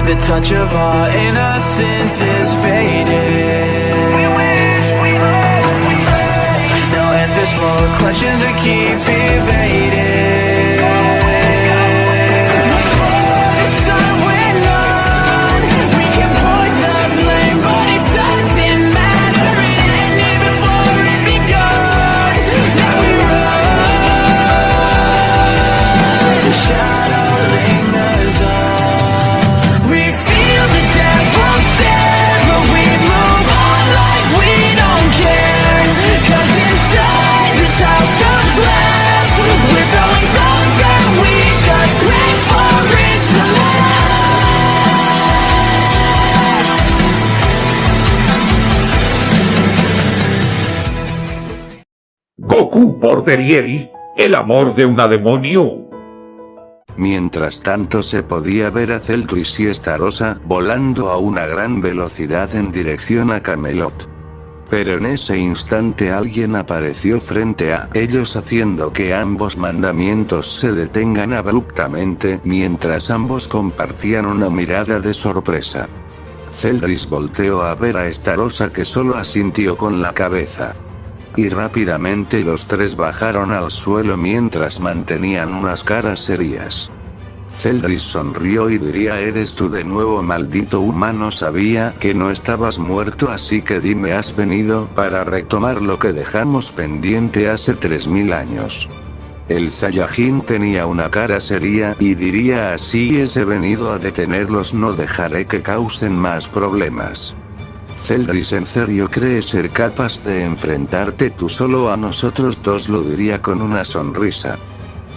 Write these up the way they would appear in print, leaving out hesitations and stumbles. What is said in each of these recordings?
the touch of our innocence is fading. No answers for questions we keep evading. Goku Bordellieri, el amor de una demonio. Mientras tanto se podía ver a Celdris y Estarossa volando a una gran velocidad en dirección a Camelot. Pero en ese instante alguien apareció frente a ellos haciendo que ambos mandamientos se detengan abruptamente mientras ambos compartían una mirada de sorpresa. Celdris volteó a ver a Estarossa, que solo asintió con la cabeza. Y rápidamente los tres bajaron al suelo mientras mantenían unas caras serias. Celdris sonrió y diría: ¿Eres tú de nuevo, maldito humano? Sabía que no estabas muerto, así que dime, ¿has venido para retomar lo que dejamos pendiente hace 3000 años? El Saiyajin tenía una cara seria y diría: así es, he venido a detenerlos, no dejaré que causen más problemas. Celdris, ¿en serio crees ser capaz de enfrentarte tú solo a nosotros dos? Lo diría con una sonrisa.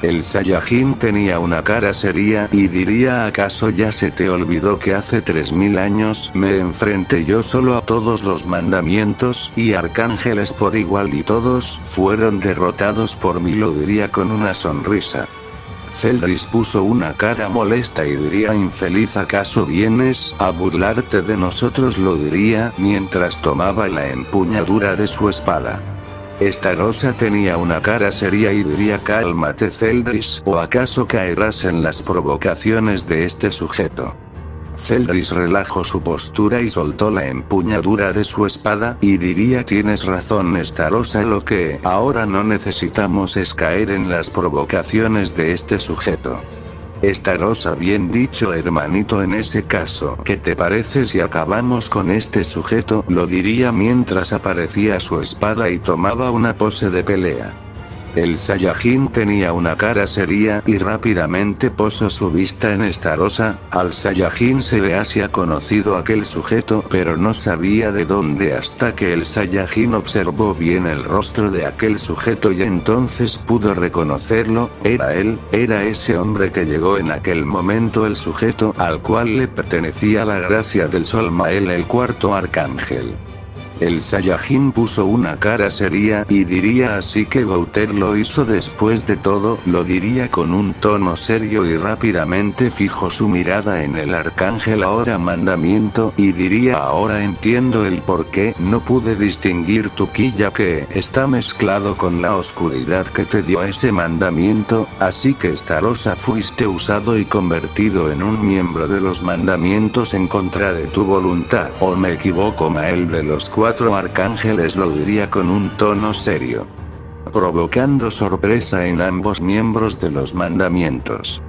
El Saiyajin tenía una cara seria y diría: ¿acaso ya se te olvidó que hace 3000 años me enfrenté yo solo a todos los mandamientos y arcángeles por igual y todos fueron derrotados por mí? Lo diría con una sonrisa. Celdris puso una cara molesta y diría: infeliz, ¿acaso vienes a burlarte de nosotros? Lo diría mientras tomaba la empuñadura de su espada. Estarossa tenía una cara seria y diría: cálmate, Celdris, ¿o acaso caerás en las provocaciones de este sujeto? Celdris relajó su postura y soltó la empuñadura de su espada y diría: tienes razón, Estarossa, lo que ahora no necesitamos es caer en las provocaciones de este sujeto. Estarossa, bien dicho, hermanito, en ese caso, ¿qué te parece si acabamos con este sujeto? Lo diría mientras aparecía su espada y tomaba una pose de pelea. El Saiyajin tenía una cara seria y rápidamente posó su vista en Estarossa. Al Saiyajin se le hacía conocido aquel sujeto, pero no sabía de dónde hasta que el Saiyajin observó bien el rostro de aquel sujeto y entonces pudo reconocerlo. Era él, era ese hombre que llegó en aquel momento, el sujeto al cual le pertenecía la gracia del Sol Mael, el cuarto arcángel. El Saiyajin puso una cara seria y diría: así que Gouter lo hizo después de todo. Lo diría con un tono serio y rápidamente fijó su mirada en el arcángel ahora mandamiento y diría: ahora entiendo el por qué no pude distinguir tu ki, ya que está mezclado con la oscuridad que te dio ese mandamiento, así que Estarossa, fuiste usado y convertido en un miembro de los mandamientos en contra de tu voluntad. ¿O me equivoco, Mael de los cuatro arcángeles? Lo diría con un tono serio, provocando sorpresa en ambos miembros de los mandamientos.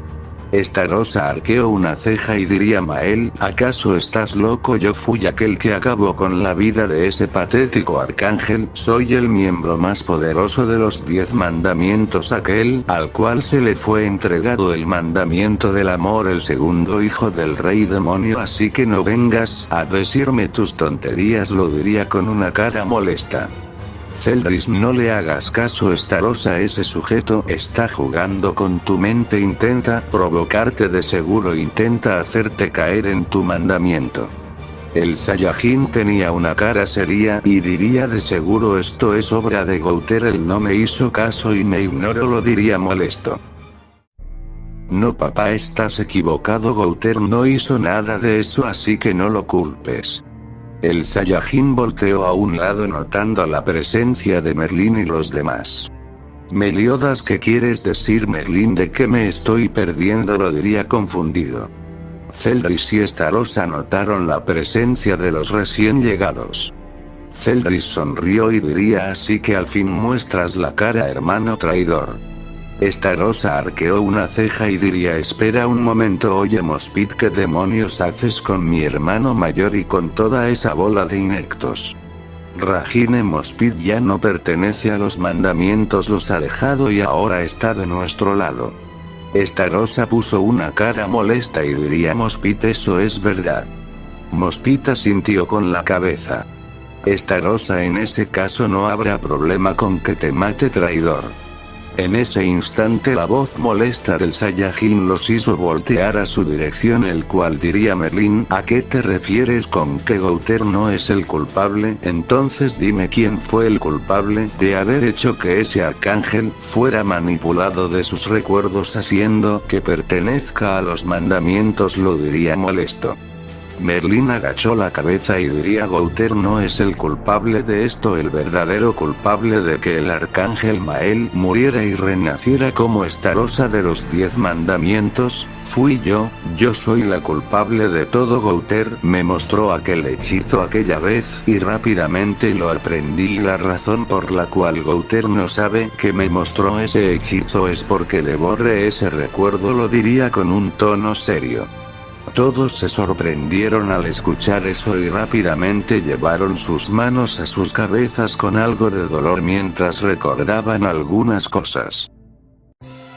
Estarossa arqueó una ceja y diría: Mael, ¿acaso estás loco? Yo fui aquel que acabó con la vida de ese patético arcángel, soy el miembro más poderoso de los 10 mandamientos, aquel al cual se le fue entregado el mandamiento del amor, el segundo hijo del rey demonio, así que no vengas a decirme tus tonterías. Lo diría con una cara molesta. Celdris, no le hagas caso, Estarossa, ese sujeto está jugando con tu mente, intenta provocarte, de seguro intenta hacerte caer en tu mandamiento. El Saiyajin tenía una cara seria y diría: de seguro esto es obra de Gouter, él no me hizo caso y me ignoró. Lo diría molesto. No, papá, estás equivocado, Gouter no hizo nada de eso, así que no lo culpes. El Saiyajin volteó a un lado notando la presencia de Merlin y los demás. Meliodas, ¿qué quieres decir, Merlin? ¿De qué me estoy perdiendo? Lo diría confundido. Zeldris y Estarosa notaron la presencia de los recién llegados. Zeldris sonrió y diría: así que al fin muestras la cara, hermano traidor. Estarosa arqueó una ceja y diría: espera un momento, oye Mospit, ¿qué demonios haces con mi hermano mayor y con toda esa bola de ineptos? Ragine Mospit ya no pertenece a los mandamientos, los ha dejado y ahora está de nuestro lado. Estarosa puso una cara molesta y diría: Mospit, eso es verdad. Mospit asintió con la cabeza. Estarosa: en ese caso no habrá problema con que te mate, traidor. En ese instante la voz molesta del Saiyajin los hizo voltear a su dirección, el cual diría: Merlin, ¿a qué te refieres con que Gouter no es el culpable? Entonces dime quién fue el culpable de haber hecho que ese arcángel fuera manipulado de sus recuerdos haciendo que pertenezca a los mandamientos, lo diría molesto. Merlin agachó la cabeza y diría: Gouter no es el culpable de esto, el verdadero culpable de que el arcángel Mael muriera y renaciera como Estarosa de los 10 mandamientos, fui yo soy la culpable de todo. Gouter me mostró aquel hechizo aquella vez y rápidamente lo aprendí, y la razón por la cual Gouter no sabe que me mostró ese hechizo es porque le borré ese recuerdo, lo diría con un tono serio. Todos se sorprendieron al escuchar eso y rápidamente llevaron sus manos a sus cabezas con algo de dolor mientras recordaban algunas cosas.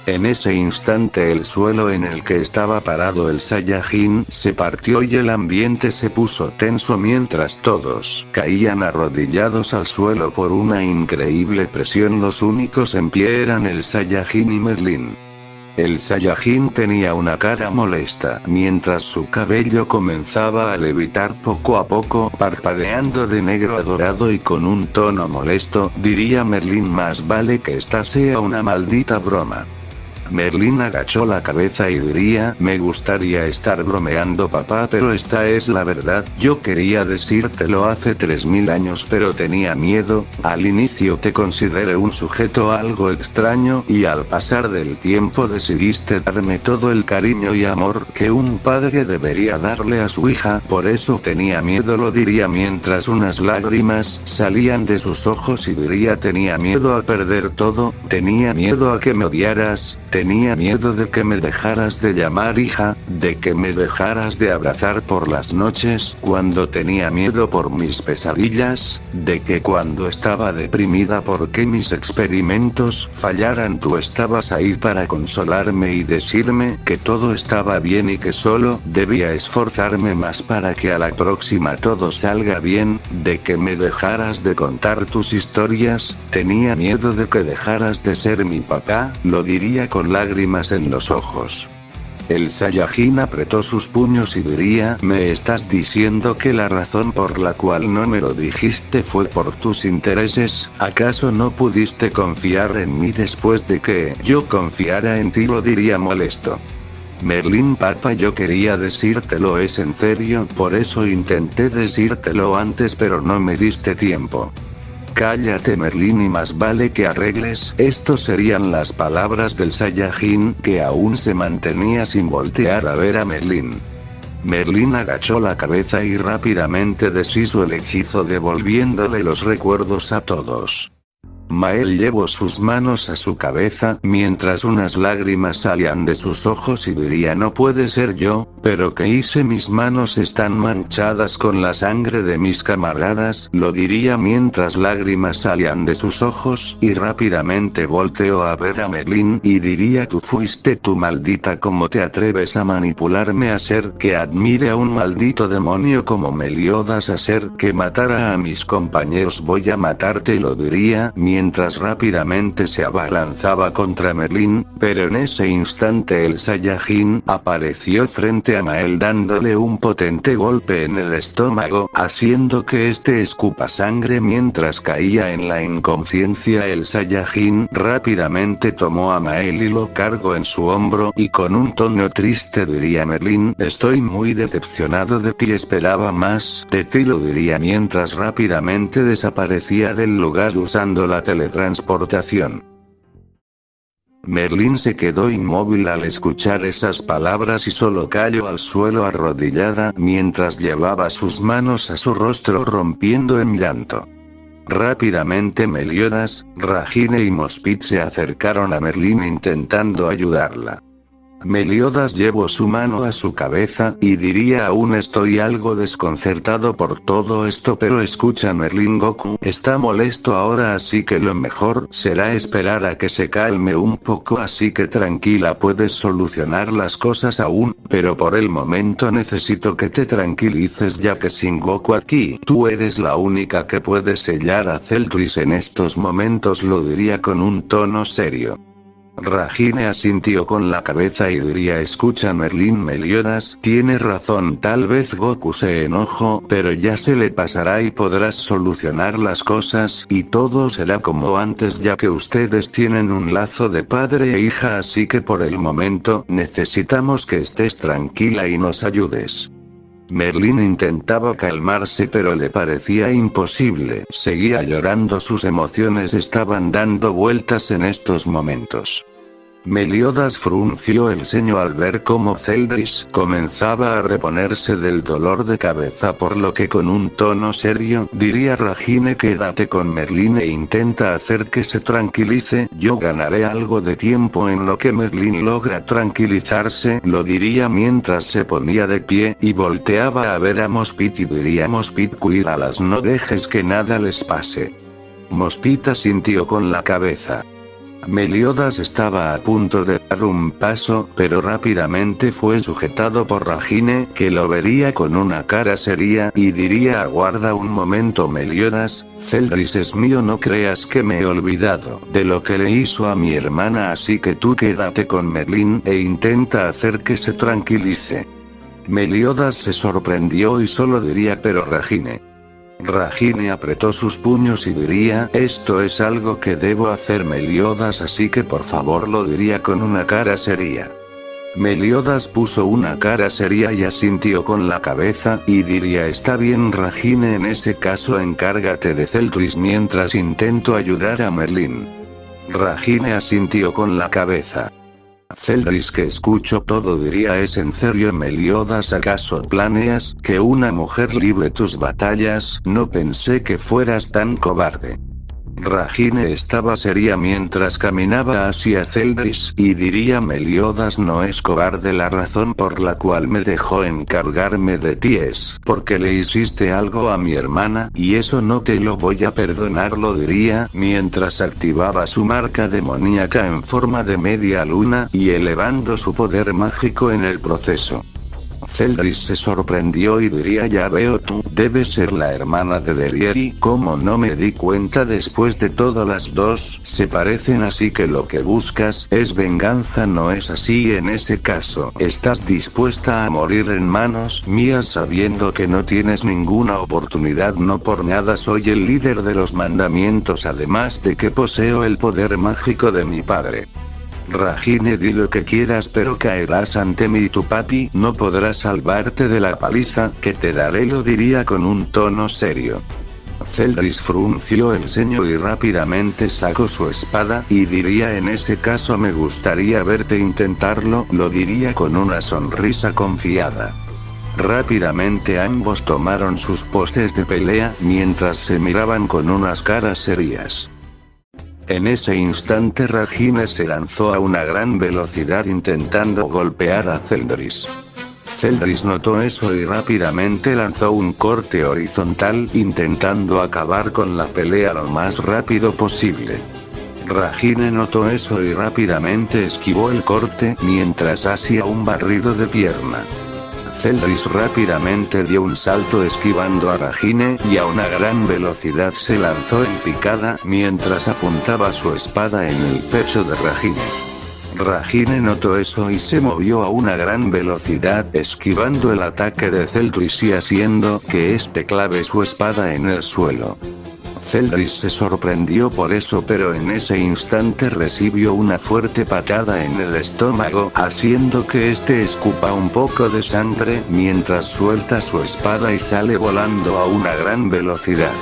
En ese instante el suelo en el que estaba parado el Saiyajin se partió y el ambiente se puso tenso mientras todos caían arrodillados al suelo por una increíble presión. Los únicos en pie eran el Saiyajin y Merlin. El Saiyajin tenía una cara molesta, mientras su cabello comenzaba a levitar poco a poco, parpadeando de negro a dorado y con un tono molesto, diría Merlin: más vale que esta sea una maldita broma. Merlin agachó la cabeza y diría: me gustaría estar bromeando, papá, pero esta es la verdad. Yo quería decírtelo hace 3000 años, pero tenía miedo. Al inicio te consideré un sujeto algo extraño, y al pasar del tiempo decidiste darme todo el cariño y amor que un padre debería darle a su hija. Por eso tenía miedo, lo diría mientras unas lágrimas salían de sus ojos, y diría: tenía miedo a perder todo, tenía miedo a que me odiaras. Tenía miedo de que me dejaras de llamar hija, de que me dejaras de abrazar por las noches cuando tenía miedo por mis pesadillas, de que cuando estaba deprimida porque mis experimentos fallaran tú estabas ahí para consolarme y decirme que todo estaba bien y que solo debía esforzarme más para que a la próxima todo salga bien, de que me dejaras de contar tus historias. Tenía miedo de que dejaras de ser mi papá, lo diría con lágrimas en los ojos. El Saiyajin apretó sus puños y diría: ¿me estás diciendo que la razón por la cual no me lo dijiste fue por tus intereses? ¿Acaso no pudiste confiar en mí después de que yo confiara en ti? Lo diría molesto. Merlin, papá, yo quería decírtelo, es en serio, por eso intenté decírtelo antes pero no me diste tiempo. Cállate, Merlin, y más vale que arregles. Estos serían las palabras del Saiyajin, que aún se mantenía sin voltear a ver a Merlin. Merlin agachó la cabeza y rápidamente deshizo el hechizo, devolviéndole los recuerdos a todos. Mael llevó sus manos a su cabeza, mientras unas lágrimas salían de sus ojos, y diría: no puede ser yo, pero ¿qué hice? Mis manos están manchadas con la sangre de mis camaradas, lo diría mientras lágrimas salían de sus ojos, y rápidamente volteó a ver a Merlin, y diría: tú fuiste tú, maldita, ¿cómo te atreves a manipularme, a hacer que admire a un maldito demonio como Meliodas, a hacer que matara a mis compañeros? Voy a matarte, lo diría mientras rápidamente se abalanzaba contra Merlin, pero en ese instante el Saiyajin apareció frente a Mael dándole un potente golpe en el estómago, haciendo que este escupa sangre mientras caía en la inconsciencia. El Saiyajin rápidamente tomó a Mael y lo cargó en su hombro, y con un tono triste diría: Merlin, estoy muy decepcionado de ti, esperaba más de ti, lo diría mientras rápidamente desaparecía del lugar usando la teletransportación. Merlín se quedó inmóvil al escuchar esas palabras y solo cayó al suelo arrodillada mientras llevaba sus manos a su rostro rompiendo en llanto. Rápidamente Meliodas, Ragine y Mospit se acercaron a Merlín intentando ayudarla. Meliodas llevó su mano a su cabeza y diría aún estoy algo desconcertado por todo esto pero escucha Merlín Goku está molesto ahora así que lo mejor será esperar a que se calme un poco así que tranquila puedes solucionar las cosas aún, pero por el momento necesito que te tranquilices ya que sin Goku aquí tú eres la única que puede sellar a Celdris en estos momentos lo diría con un tono serio. Ragine asintió con la cabeza y diría escucha Merlín Meliodas tiene razón tal vez Goku se enojó pero ya se le pasará y podrás solucionar las cosas y todo será como antes ya que ustedes tienen un lazo de padre e hija así que por el momento necesitamos que estés tranquila y nos ayudes. Merlín intentaba calmarse pero le parecía imposible, seguía llorando sus emociones estaban dando vueltas en estos momentos. Meliodas frunció el ceño al ver cómo Celdris comenzaba a reponerse del dolor de cabeza por lo que con un tono serio diría Ragine quédate con Merlín e intenta hacer que se tranquilice, yo ganaré algo de tiempo en lo que Merlín logra tranquilizarse, lo diría mientras se ponía de pie y volteaba a ver a Mospit y diría Mospit cuídalas no dejes que nada les pase. Mospit asintió con la cabeza. Meliodas estaba a punto de dar un paso, pero rápidamente fue sujetado por Ragine, que lo vería con una cara seria, y diría aguarda un momento Meliodas, Celdris es mío no creas que me he olvidado de lo que le hizo a mi hermana así que tú quédate con Merlín e intenta hacer que se tranquilice. Meliodas se sorprendió y solo diría pero Ragine. Ragine apretó sus puños y diría, esto es algo que debo hacer Meliodas así que por favor lo diría con una cara seria. Meliodas puso una cara seria y asintió con la cabeza y diría está bien Ragine en ese caso encárgate de Celdris mientras intento ayudar a Merlín. Ragine asintió con la cabeza. Celdris que escucho todo diría ¿es en serio Meliodas acaso planeas que una mujer libre tus batallas? No pensé que fueras tan cobarde. Ragine estaba seria mientras caminaba hacia Celdris y diría Meliodas no es cobarde la razón por la cual me dejó encargarme de ti es porque le hiciste algo a mi hermana y eso no te lo voy a perdonar lo diría mientras activaba su marca demoníaca en forma de media luna y elevando su poder mágico en el proceso. Celdris se sorprendió y diría ya veo tú debes ser la hermana de Derieri como no me di cuenta después de todo las dos se parecen así que lo que buscas es venganza no es así en ese caso estás dispuesta a morir en manos mías sabiendo que no tienes ninguna oportunidad no por nada soy el líder de los mandamientos además de que poseo el poder mágico de mi padre. Ragine di lo que quieras pero caerás ante mí y tu papi no podrá salvarte de la paliza que te daré lo diría con un tono serio. Celdris frunció el ceño y rápidamente sacó su espada y diría en ese caso me gustaría verte intentarlo lo diría con una sonrisa confiada. Rápidamente ambos tomaron sus poses de pelea mientras se miraban con unas caras serias. En ese instante Ragine se lanzó a una gran velocidad intentando golpear a Celdris. Celdris notó eso y rápidamente lanzó un corte horizontal intentando acabar con la pelea lo más rápido posible. Ragine notó eso y rápidamente esquivó el corte mientras hacía un barrido de pierna. Celdris rápidamente dio un salto esquivando a Ragine y a una gran velocidad se lanzó en picada mientras apuntaba su espada en el pecho de Ragine. Ragine notó eso y se movió a una gran velocidad esquivando el ataque de Celdris y haciendo que este clave su espada en el suelo. Celdris se sorprendió por eso pero en ese instante recibió una fuerte patada en el estómago haciendo que este escupa un poco de sangre mientras suelta su espada y sale volando a una gran velocidad.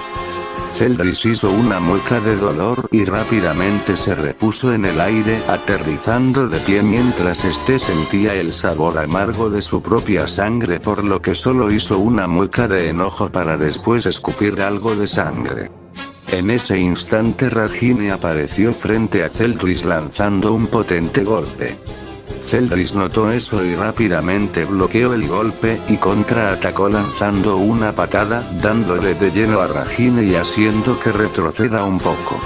Zeldris hizo una mueca de dolor y rápidamente se repuso en el aire, aterrizando de pie mientras este sentía el sabor amargo de su propia sangre, por lo que solo hizo una mueca de enojo para después escupir algo de sangre. En ese instante Ragine apareció frente a Zeldris lanzando un potente golpe. Zeldris notó eso y rápidamente bloqueó el golpe y contraatacó lanzando una patada, dándole de lleno a Ragine y haciendo que retroceda un poco.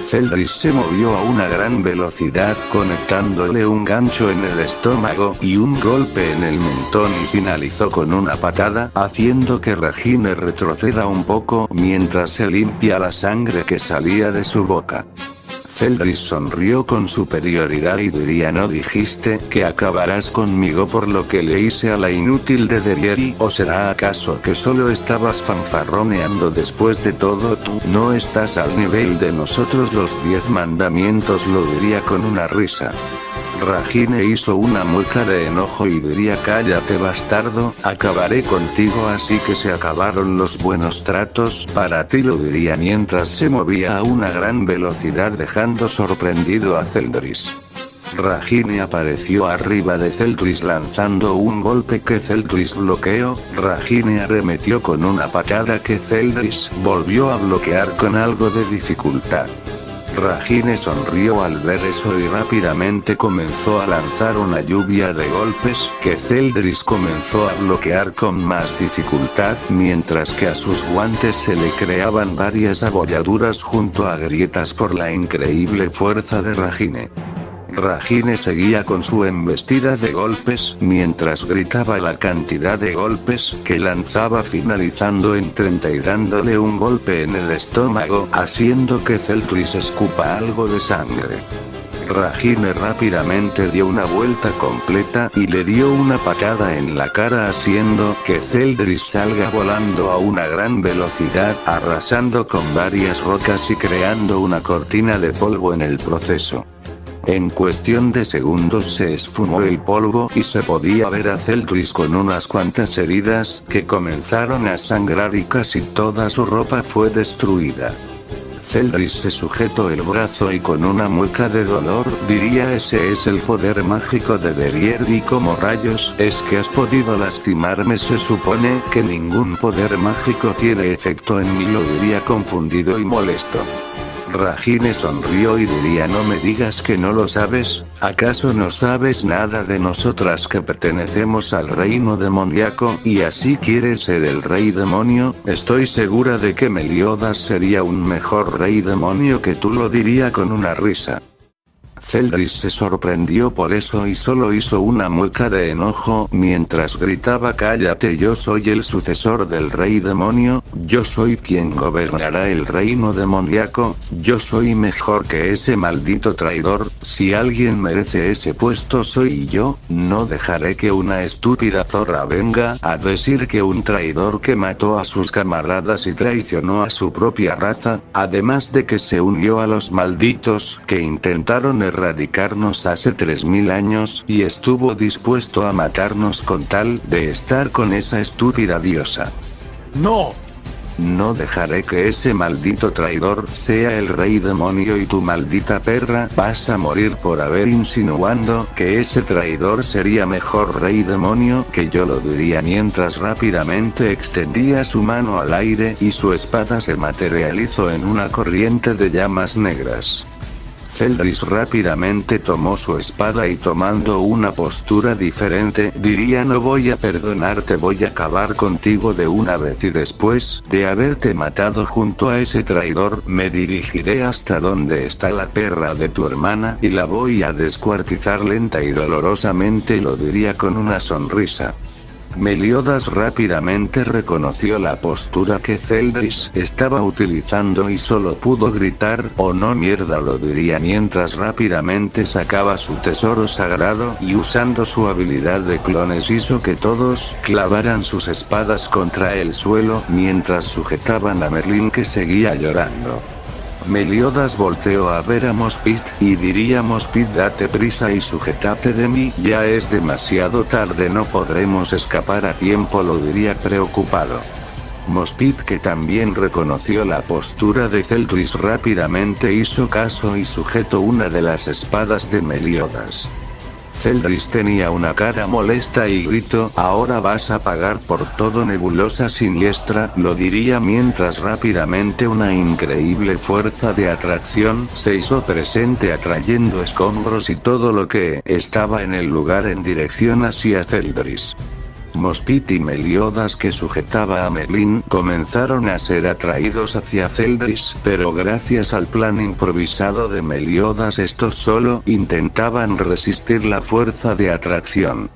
Zeldris se movió a una gran velocidad, conectándole un gancho en el estómago y un golpe en el mentón y finalizó con una patada, haciendo que Ragine retroceda un poco mientras se limpia la sangre que salía de su boca. Zeldris sonrió con superioridad y diría: ¿no dijiste que acabarás conmigo por lo que le hice a la inútil de Derieri? ¿O será acaso que solo estabas fanfarroneando? Después de todo, tú no estás al nivel de nosotros los 10 mandamientos, lo diría con una risa. Ragine hizo una mueca de enojo y diría: cállate bastardo, acabaré contigo. Así que se acabaron los buenos tratos para ti, lo diría mientras se movía a una gran velocidad dejando sorprendido a Zeldris. Ragine apareció arriba de Zeldris lanzando un golpe que Zeldris bloqueó. Ragine arremetió con una patada que Zeldris volvió a bloquear con algo de dificultad. Ragine sonrió al ver eso y rápidamente comenzó a lanzar una lluvia de golpes que Zeldris comenzó a bloquear con más dificultad, mientras que a sus guantes se le creaban varias abolladuras junto a grietas por la increíble fuerza de Ragine. Ragine seguía con su embestida de golpes, mientras gritaba la cantidad de golpes que lanzaba, finalizando en 30 y dándole un golpe en el estómago, haciendo que Zeldris escupa algo de sangre. Ragine rápidamente dio una vuelta completa y le dio una patada en la cara, haciendo que Zeldris salga volando a una gran velocidad, arrasando con varias rocas y creando una cortina de polvo en el proceso. En cuestión de segundos se esfumó el polvo y se podía ver a Zeldris con unas cuantas heridas que comenzaron a sangrar y casi toda su ropa fue destruida. Zeldris se sujetó el brazo y con una mueca de dolor diría: ese es el poder mágico de Derieri. ¿Cómo rayos es que has podido lastimarme? Se supone que ningún poder mágico tiene efecto en mí, lo diría confundido y molesto. Ragine sonrió y diría: no me digas que no lo sabes, ¿acaso no sabes nada de nosotras que pertenecemos al reino demoníaco y así quieres ser el rey demonio? Estoy segura de que Meliodas sería un mejor rey demonio que tú, lo diría con una risa. Zeldris se sorprendió por eso y solo hizo una mueca de enojo mientras gritaba: cállate, yo soy el sucesor del rey demonio, yo soy quien gobernará el reino demoníaco, yo soy mejor que ese maldito traidor, si alguien merece ese puesto soy yo, no dejaré que una estúpida zorra venga a decir que un traidor que mató a sus camaradas y traicionó a su propia raza, además de que se unió a los malditos que intentaron erradicarnos hace 3000 años y estuvo dispuesto a matarnos con tal de estar con esa estúpida diosa. ¡No! No dejaré que ese maldito traidor sea el rey demonio y tu maldita perra vas a morir por haber insinuando que ese traidor sería mejor rey demonio que yo, lo diría mientras rápidamente extendía su mano al aire y su espada se materializó en una corriente de llamas negras. Zeldris rápidamente tomó su espada y tomando una postura diferente diría: no voy a perdonarte, voy a acabar contigo de una vez y después de haberte matado junto a ese traidor me dirigiré hasta donde está la perra de tu hermana y la voy a descuartizar lenta y dolorosamente, lo diría con una sonrisa. Meliodas rápidamente reconoció la postura que Zeldris estaba utilizando y solo pudo gritar: oh no, mierda, lo diría mientras rápidamente sacaba su tesoro sagrado y usando su habilidad de clones hizo que todos clavaran sus espadas contra el suelo mientras sujetaban a Merlin, que seguía llorando. Meliodas volteó a ver a Mospit y diría: Mospit, date prisa y sujétate de mí, ya es demasiado tarde, no podremos escapar a tiempo, lo diría preocupado. Mospit, que también reconoció la postura de Celdris, rápidamente hizo caso y sujetó una de las espadas de Meliodas. Celdris tenía una cara molesta y gritó: "Ahora vas a pagar por todo, nebulosa siniestra", lo diría mientras rápidamente una increíble fuerza de atracción se hizo presente, atrayendo escombros y todo lo que estaba en el lugar en dirección hacia Celdris. Mospit y Meliodas, que sujetaba a Merlin, comenzaron a ser atraídos hacia Celdris, pero gracias al plan improvisado de Meliodas estos solo intentaban resistir la fuerza de atracción.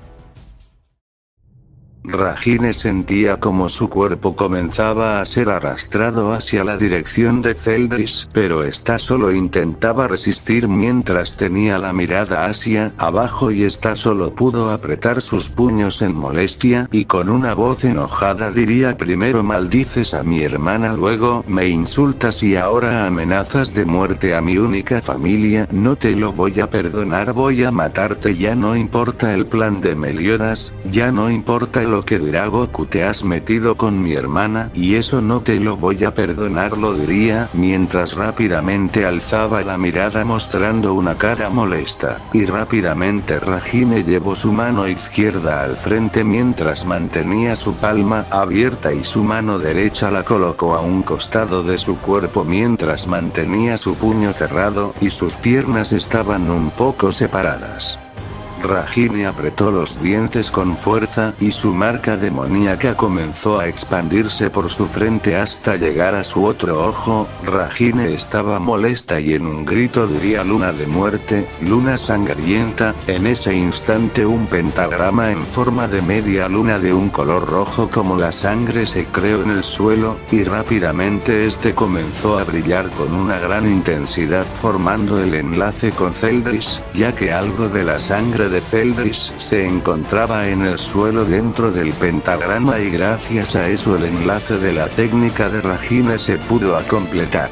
Ragine sentía como su cuerpo comenzaba a ser arrastrado hacia la dirección de Celdris, pero ésta solo intentaba resistir mientras tenía la mirada hacia abajo y ésta solo pudo apretar sus puños en molestia, y con una voz enojada diría: "Primero maldices a mi hermana, luego me insultas y ahora amenazas de muerte a mi única familia. No te lo voy a perdonar, voy a matarte". Ya no importa el plan de Meliodas, ya no importa lo que dirá Goku, te has metido con mi hermana, y eso no te lo voy a perdonar, lo diría, mientras rápidamente alzaba la mirada mostrando una cara molesta, y rápidamente Ragine llevó su mano izquierda al frente mientras mantenía su palma abierta y su mano derecha la colocó a un costado de su cuerpo mientras mantenía su puño cerrado, y sus piernas estaban un poco separadas. Ragine apretó los dientes con fuerza, y su marca demoníaca comenzó a expandirse por su frente hasta llegar a su otro ojo. Ragine estaba molesta y en un grito diría: "Luna de muerte, luna sangrienta". En ese instante un pentagrama en forma de media luna de un color rojo como la sangre se creó en el suelo, y rápidamente este comenzó a brillar con una gran intensidad formando el enlace con Celdris, ya que algo de la sangre de Celdris se encontraba en el suelo dentro del pentagrama, y gracias a eso el enlace de la técnica de Ragine se pudo completar.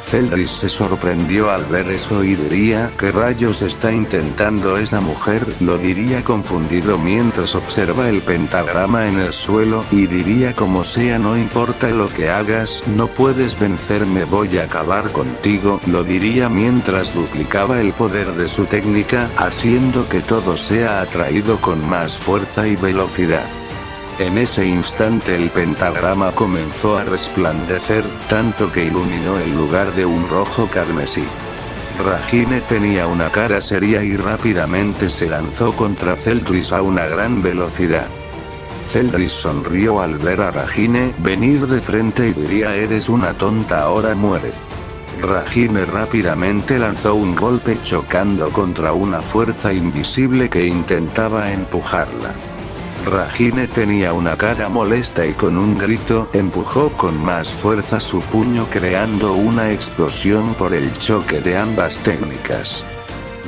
Celdris se sorprendió al ver eso y diría: "¿Qué rayos está intentando esa mujer?", lo diría confundido mientras observa el pentagrama en el suelo, y diría: "Como sea, no importa lo que hagas, no puedes vencerme, voy a acabar contigo", lo diría mientras duplicaba el poder de su técnica, haciendo que todo sea atraído con más fuerza y velocidad. En ese instante el pentagrama comenzó a resplandecer, tanto que iluminó el lugar de un rojo carmesí. Ragine tenía una cara seria y rápidamente se lanzó contra Celdris a una gran velocidad. Celdris sonrió al ver a Ragine venir de frente y diría: "Eres una tonta, ahora muere". Ragine rápidamente lanzó un golpe chocando contra una fuerza invisible que intentaba empujarla. Ragine tenía una cara molesta y con un grito empujó con más fuerza su puño creando una explosión por el choque de ambas técnicas.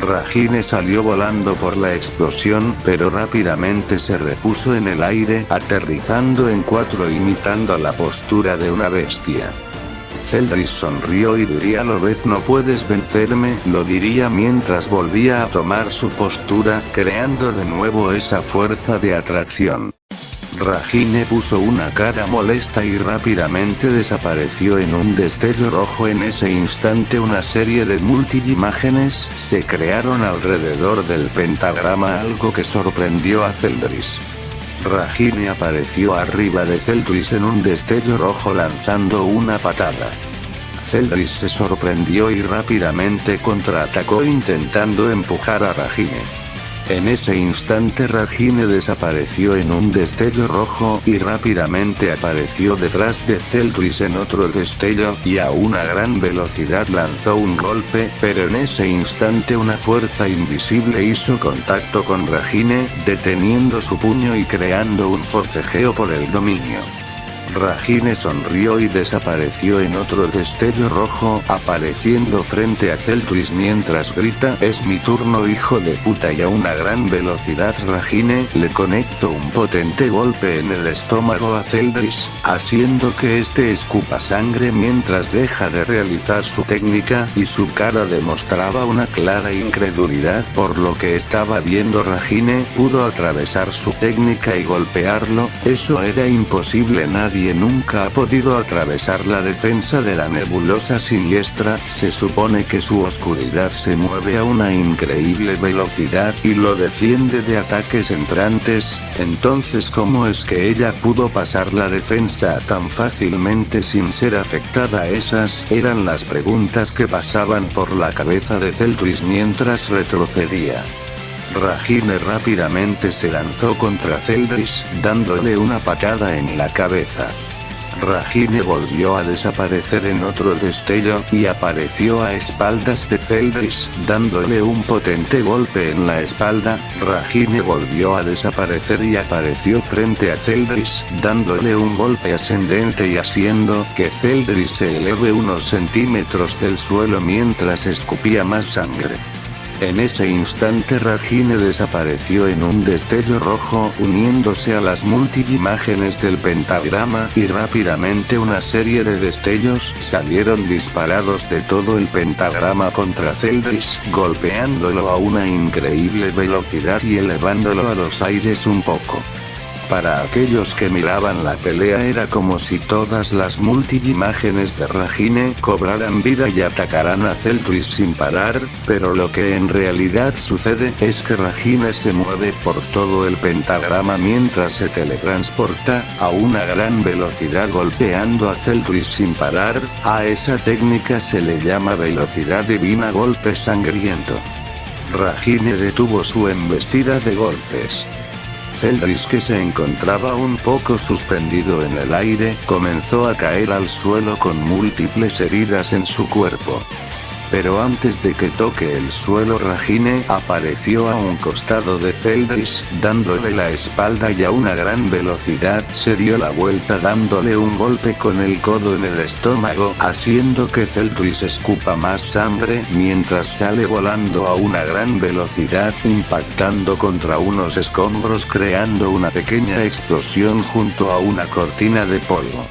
Ragine salió volando por la explosión, pero rápidamente se repuso en el aire, aterrizando en 4 imitando la postura de una bestia. Celdris sonrió y diría: "Lo ves, no puedes vencerme", lo diría mientras volvía a tomar su postura, creando de nuevo esa fuerza de atracción. Ragine puso una cara molesta y rápidamente desapareció en un destello rojo. En ese instante una serie de multiimágenes se crearon alrededor del pentagrama, algo que sorprendió a Celdris. Ragine apareció arriba de Celdris en un destello rojo lanzando una patada. Celdris se sorprendió y rápidamente contraatacó intentando empujar a Ragine. En ese instante Ragine desapareció en un destello rojo y rápidamente apareció detrás de Celdris en otro destello, y a una gran velocidad lanzó un golpe, pero en ese instante una fuerza invisible hizo contacto con Ragine, deteniendo su puño y creando un forcejeo por el dominio. Ragine sonrió y desapareció en otro destello rojo, apareciendo frente a Celdris mientras grita: "Es mi turno, hijo de puta", y a una gran velocidad Ragine le conectó un potente golpe en el estómago a Celdris, haciendo que este escupa sangre mientras deja de realizar su técnica, y su cara demostraba una clara incredulidad por lo que estaba viendo. Ragine pudo atravesar su técnica y golpearlo, eso era imposible, nadie nadie nunca ha podido atravesar la defensa de la nebulosa siniestra. Se supone que su oscuridad se mueve a una increíble velocidad y lo defiende de ataques entrantes. Entonces, ¿cómo es que ella pudo pasar la defensa tan fácilmente sin ser afectada? Esas eran las preguntas que pasaban por la cabeza de Celdris mientras retrocedía. Ragine rápidamente se lanzó contra Celdris, dándole una patada en la cabeza. Ragine volvió a desaparecer en otro destello, y apareció a espaldas de Celdris, dándole un potente golpe en la espalda. Ragine volvió a desaparecer y apareció frente a Celdris, dándole un golpe ascendente y haciendo que Celdris se eleve unos centímetros del suelo mientras escupía más sangre. En ese instante Ragine desapareció en un destello rojo, uniéndose a las multiimágenes del pentagrama, y rápidamente una serie de destellos salieron disparados de todo el pentagrama contra Celdris, golpeándolo a una increíble velocidad y elevándolo a los aires un poco. Para aquellos que miraban la pelea era como si todas las multiimágenes de Ragine cobraran vida y atacaran a Celdris sin parar, pero lo que en realidad sucede es que Ragine se mueve por todo el pentagrama mientras se teletransporta a una gran velocidad golpeando a Celdris sin parar. A esa técnica se le llama velocidad divina golpe sangriento. Ragine detuvo su embestida de golpes. Celdris, que se encontraba un poco suspendido en el aire, comenzó a caer al suelo con múltiples heridas en su cuerpo. Pero antes de que toque el suelo, Ragine apareció a un costado de Celdris, dándole la espalda y a una gran velocidad se dio la vuelta dándole un golpe con el codo en el estómago, haciendo que Celdris escupa más sangre mientras sale volando a una gran velocidad, impactando contra unos escombros creando una pequeña explosión junto a una cortina de polvo.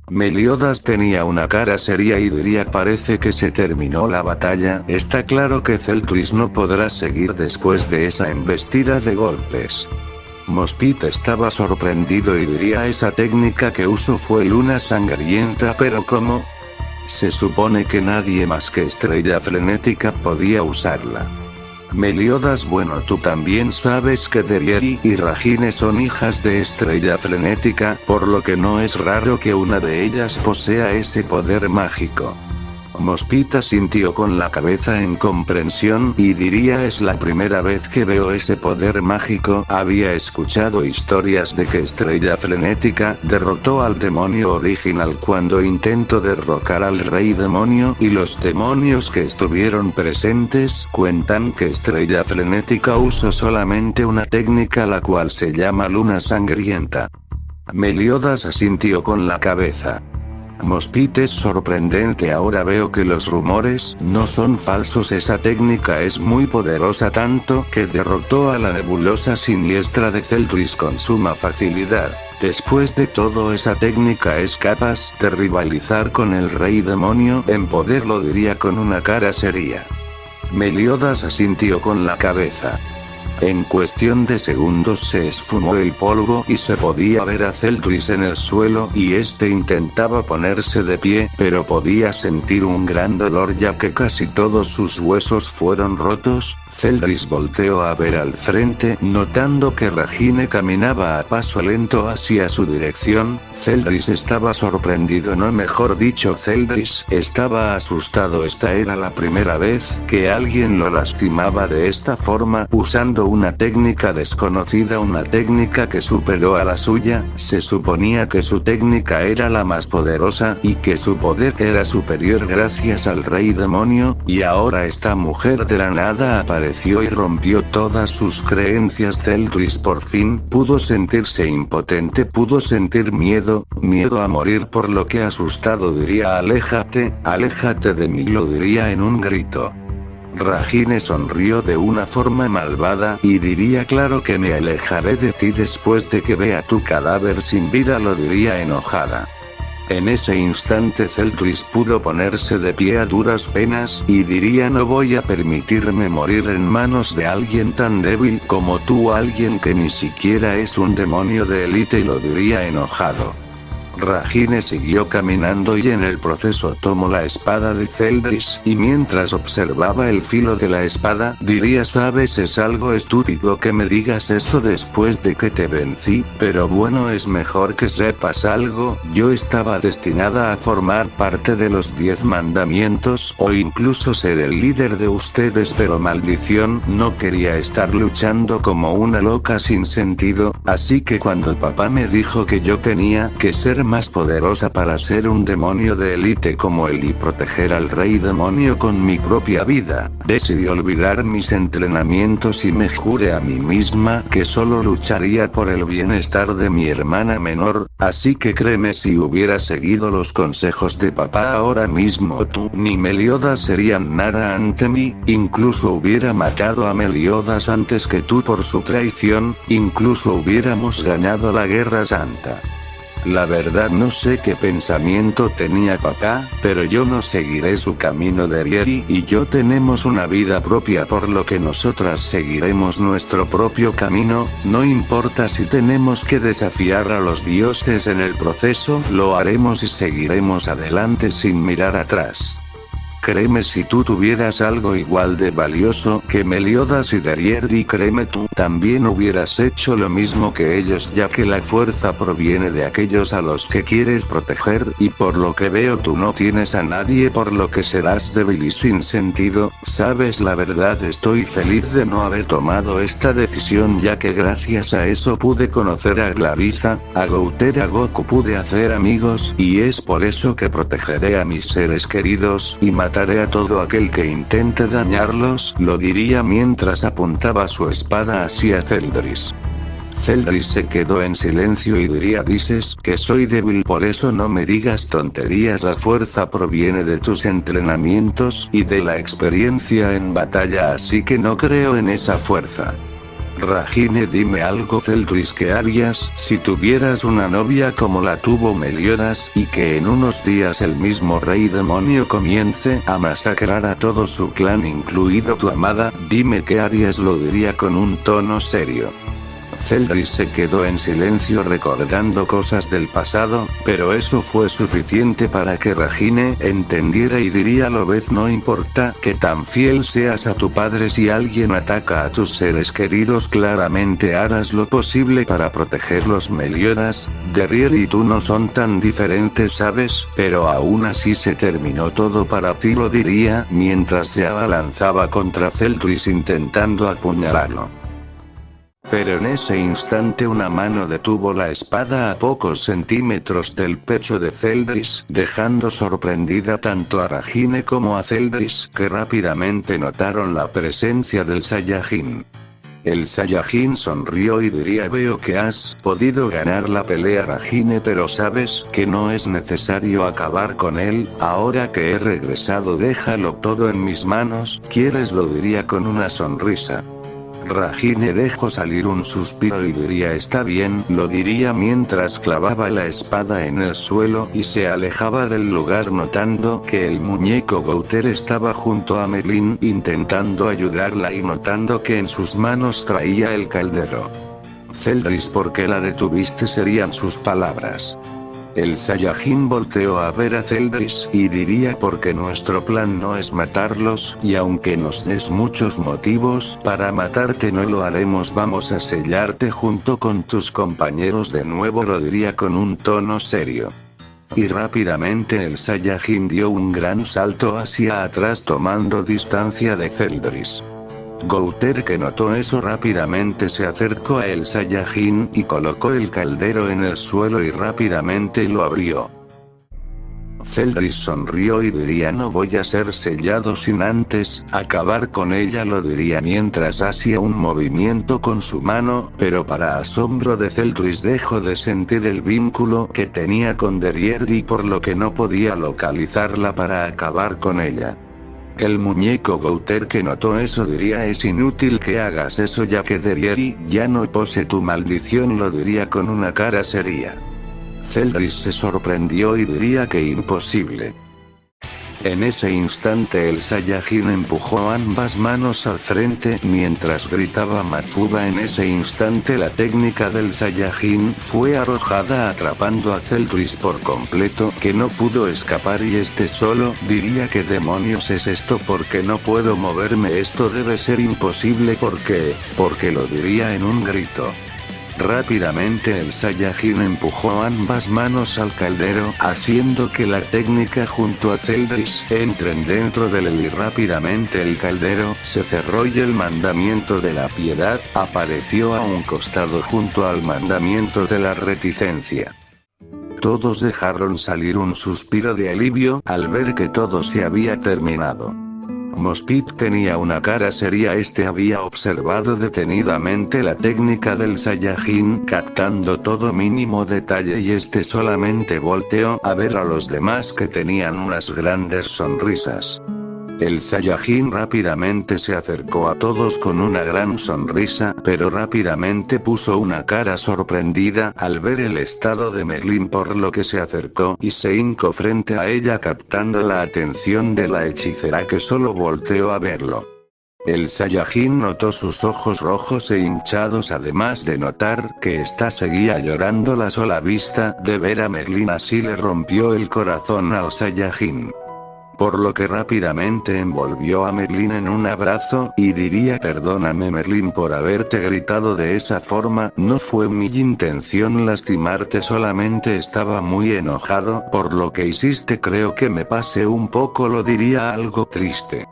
Meliodas tenía una cara seria y diría: parece que se terminó la batalla. Está claro que Celdris no podrá seguir después de esa embestida de golpes. Mospit estaba sorprendido y diría: esa técnica que usó fue luna sangrienta, pero ¿cómo? Se supone que nadie más que Estrella Frenética podía usarla. Meliodas: bueno, tú también sabes que Derieri y Ragine son hijas de Estrella Frenética, por lo que no es raro que una de ellas posea ese poder mágico. Mospit asintió con la cabeza en comprensión y diría: es la primera vez que veo ese poder mágico. Había escuchado historias de que Estrella Frenética derrotó al demonio original cuando intentó derrocar al rey demonio, y los demonios que estuvieron presentes cuentan que Estrella Frenética usó solamente una técnica la cual se llama luna sangrienta. Meliodas asintió con la cabeza. Mospit: es sorprendente, ahora veo que los rumores no son falsos, esa técnica es muy poderosa tanto que derrotó a la nebulosa siniestra de Celdris con suma facilidad. Después de todo, esa técnica es capaz de rivalizar con el rey demonio en poder, lo diría con una cara seria. Meliodas asintió con la cabeza. En cuestión de segundos se esfumó el polvo y se podía ver a Celdris en el suelo, y este intentaba ponerse de pie, pero podía sentir un gran dolor ya que casi todos sus huesos fueron rotos. Celdris volteó a ver al frente, notando que Ragine caminaba a paso lento hacia su dirección. Celdris estaba sorprendido, no, mejor dicho, Celdris estaba asustado. Esta era la primera vez que alguien lo lastimaba de esta forma, usando una técnica desconocida, una técnica que superó a la suya. Se suponía que su técnica era la más poderosa, y que su poder era superior gracias al rey demonio, y ahora esta mujer de la nada apareció y rompió todas sus creencias. Celdris por fin pudo sentirse impotente, pudo sentir miedo a morir, por lo que asustado diría: aléjate de mí, lo diría en un grito. Ragine sonrió de una forma malvada y diría: claro que me alejaré de ti después de que vea tu cadáver sin vida, lo diría enojada. En ese instante Celtris pudo ponerse de pie a duras penas y diría: no voy a permitirme morir en manos de alguien tan débil como tú, alguien que ni siquiera es un demonio de élite, y lo diría enojado. Ragine siguió caminando y en el proceso tomó la espada de Celtris y mientras observaba el filo de la espada diría: sabes, es algo estúpido que me digas eso después de que te vencí, pero bueno, es mejor que sepas algo, yo estaba destinada a formar parte de los 10 mandamientos o incluso ser el líder de ustedes, pero maldición, no quería estar luchando como una loca sin sentido, así que cuando papá me dijo que yo tenía que ser más poderosa para ser un demonio de élite como él y proteger al rey demonio con mi propia vida, decidí olvidar mis entrenamientos y me juré a mí misma que solo lucharía por el bienestar de mi hermana menor, así que créeme, si hubiera seguido los consejos de papá ahora mismo tú ni Meliodas serían nada ante mí, incluso hubiera matado a Meliodas antes que tú por su traición, incluso hubiéramos ganado la guerra santa. La verdad no sé qué pensamiento tenía papá, pero yo no seguiré su camino. Derieri y yo tenemos una vida propia, por lo que nosotras seguiremos nuestro propio camino, no importa si tenemos que desafiar a los dioses en el proceso, lo haremos y seguiremos adelante sin mirar atrás. Créeme, si tú tuvieras algo igual de valioso que Meliodas y Derieri, créeme, tú también hubieras hecho lo mismo que ellos, ya que la fuerza proviene de aquellos a los que quieres proteger, y por lo que veo tú no tienes a nadie, por lo que serás débil y sin sentido. Sabes, la verdad estoy feliz de no haber tomado esta decisión, ya que gracias a eso pude conocer a Clarissa, a Gouter, a Goku, pude hacer amigos, y es por eso que protegeré a mis seres queridos, y mataré a todo aquel que intente dañarlos, lo diría mientras apuntaba su espada hacia Celtris. Celtris se quedó en silencio y diría: dices que soy débil, por eso no me digas tonterías, la fuerza proviene de tus entrenamientos y de la experiencia en batalla, así que no creo en esa fuerza. Ragine, dime algo, Celtris, ¿qué harías si tuvieras una novia como la tuvo Meliodas, y que en unos días el mismo rey demonio comience a masacrar a todo su clan, incluido tu amada? Dime qué harías, lo diría con un tono serio. Celtris se quedó en silencio recordando cosas del pasado, pero eso fue suficiente para que Ragine entendiera y diría: lo ves, no importa que tan fiel seas a tu padre, si alguien ataca a tus seres queridos claramente harás lo posible para protegerlos. Meliodas, Derieri y tú no son tan diferentes, ¿sabes? Pero aún así se terminó todo para ti, lo diría mientras se abalanzaba contra Celtris intentando apuñalarlo. Pero en ese instante una mano detuvo la espada a pocos centímetros del pecho de Celtris, dejando sorprendida tanto a Ragine como a Celtris, que rápidamente notaron la presencia del Saiyajin. El Saiyajin sonrió y diría: veo que has podido ganar la pelea, Ragine, pero sabes que no es necesario acabar con él, ahora que he regresado déjalo todo en mis manos, ¿quieres? Lo diría con una sonrisa. Ragine dejó salir un suspiro y diría: está bien, lo diría mientras clavaba la espada en el suelo y se alejaba del lugar, notando que el muñeco Gouter estaba junto a Melin intentando ayudarla y notando que en sus manos traía el caldero. Celtris, ¿por qué la detuviste?, serían sus palabras. El Saiyajin volteó a ver a Celtris y diría: porque nuestro plan no es matarlos, y aunque nos des muchos motivos para matarte no lo haremos, vamos a sellarte junto con tus compañeros de nuevo, lo diría con un tono serio. Y rápidamente el Saiyajin dio un gran salto hacia atrás tomando distancia de Celtris. Gouter, que notó eso, rápidamente se acercó a el Saiyajin y colocó el caldero en el suelo y rápidamente lo abrió. Celtris sonrió y diría: no voy a ser sellado sin antes acabar con ella, lo diría mientras hacía un movimiento con su mano, pero para asombro de Celtris dejó de sentir el vínculo que tenía con Derieri, por lo que no podía localizarla para acabar con ella. El muñeco Gouter, que notó eso, diría: es inútil que hagas eso, ya que Derieri ya no posee tu maldición, lo diría con una cara seria. Cellris se sorprendió y diría que imposible. En ese instante el Saiyajin empujó ambas manos al frente mientras gritaba Matsuba. En ese instante la técnica del Saiyajin fue arrojada atrapando a Cellris por completo, que no pudo escapar y este solo diría ¿qué demonios es esto? Porque no puedo moverme, esto debe ser imposible porque lo diría en un grito. Rápidamente el Saiyajin empujó ambas manos al caldero, haciendo que la técnica junto a Cellris entren dentro de él y rápidamente el caldero se cerró y el mandamiento de la piedad apareció a un costado junto al mandamiento de la reticencia. Todos dejaron salir un suspiro de alivio al ver que todo se había terminado. Mospit tenía una cara seria. Había observado detenidamente la técnica del Saiyajin, captando todo mínimo detalle y solamente volteó a ver a los demás que tenían unas grandes sonrisas. El Saiyajin rápidamente se acercó a todos con una gran sonrisa, pero rápidamente puso una cara sorprendida al ver el estado de Merlin, por lo que se acercó y se hincó frente a ella captando la atención de la hechicera, que solo volteó a verlo. El Saiyajin notó sus ojos rojos e hinchados, además de notar que ésta seguía llorando. La sola vista de ver a Merlin así le rompió el corazón al Saiyajin. Por lo que rápidamente envolvió a Merlin en un abrazo y diría perdóname Merlin por haberte gritado de esa forma, no fue mi intención lastimarte, solamente estaba muy enojado por lo que hiciste, creo que me pasé un poco, lo diría algo triste.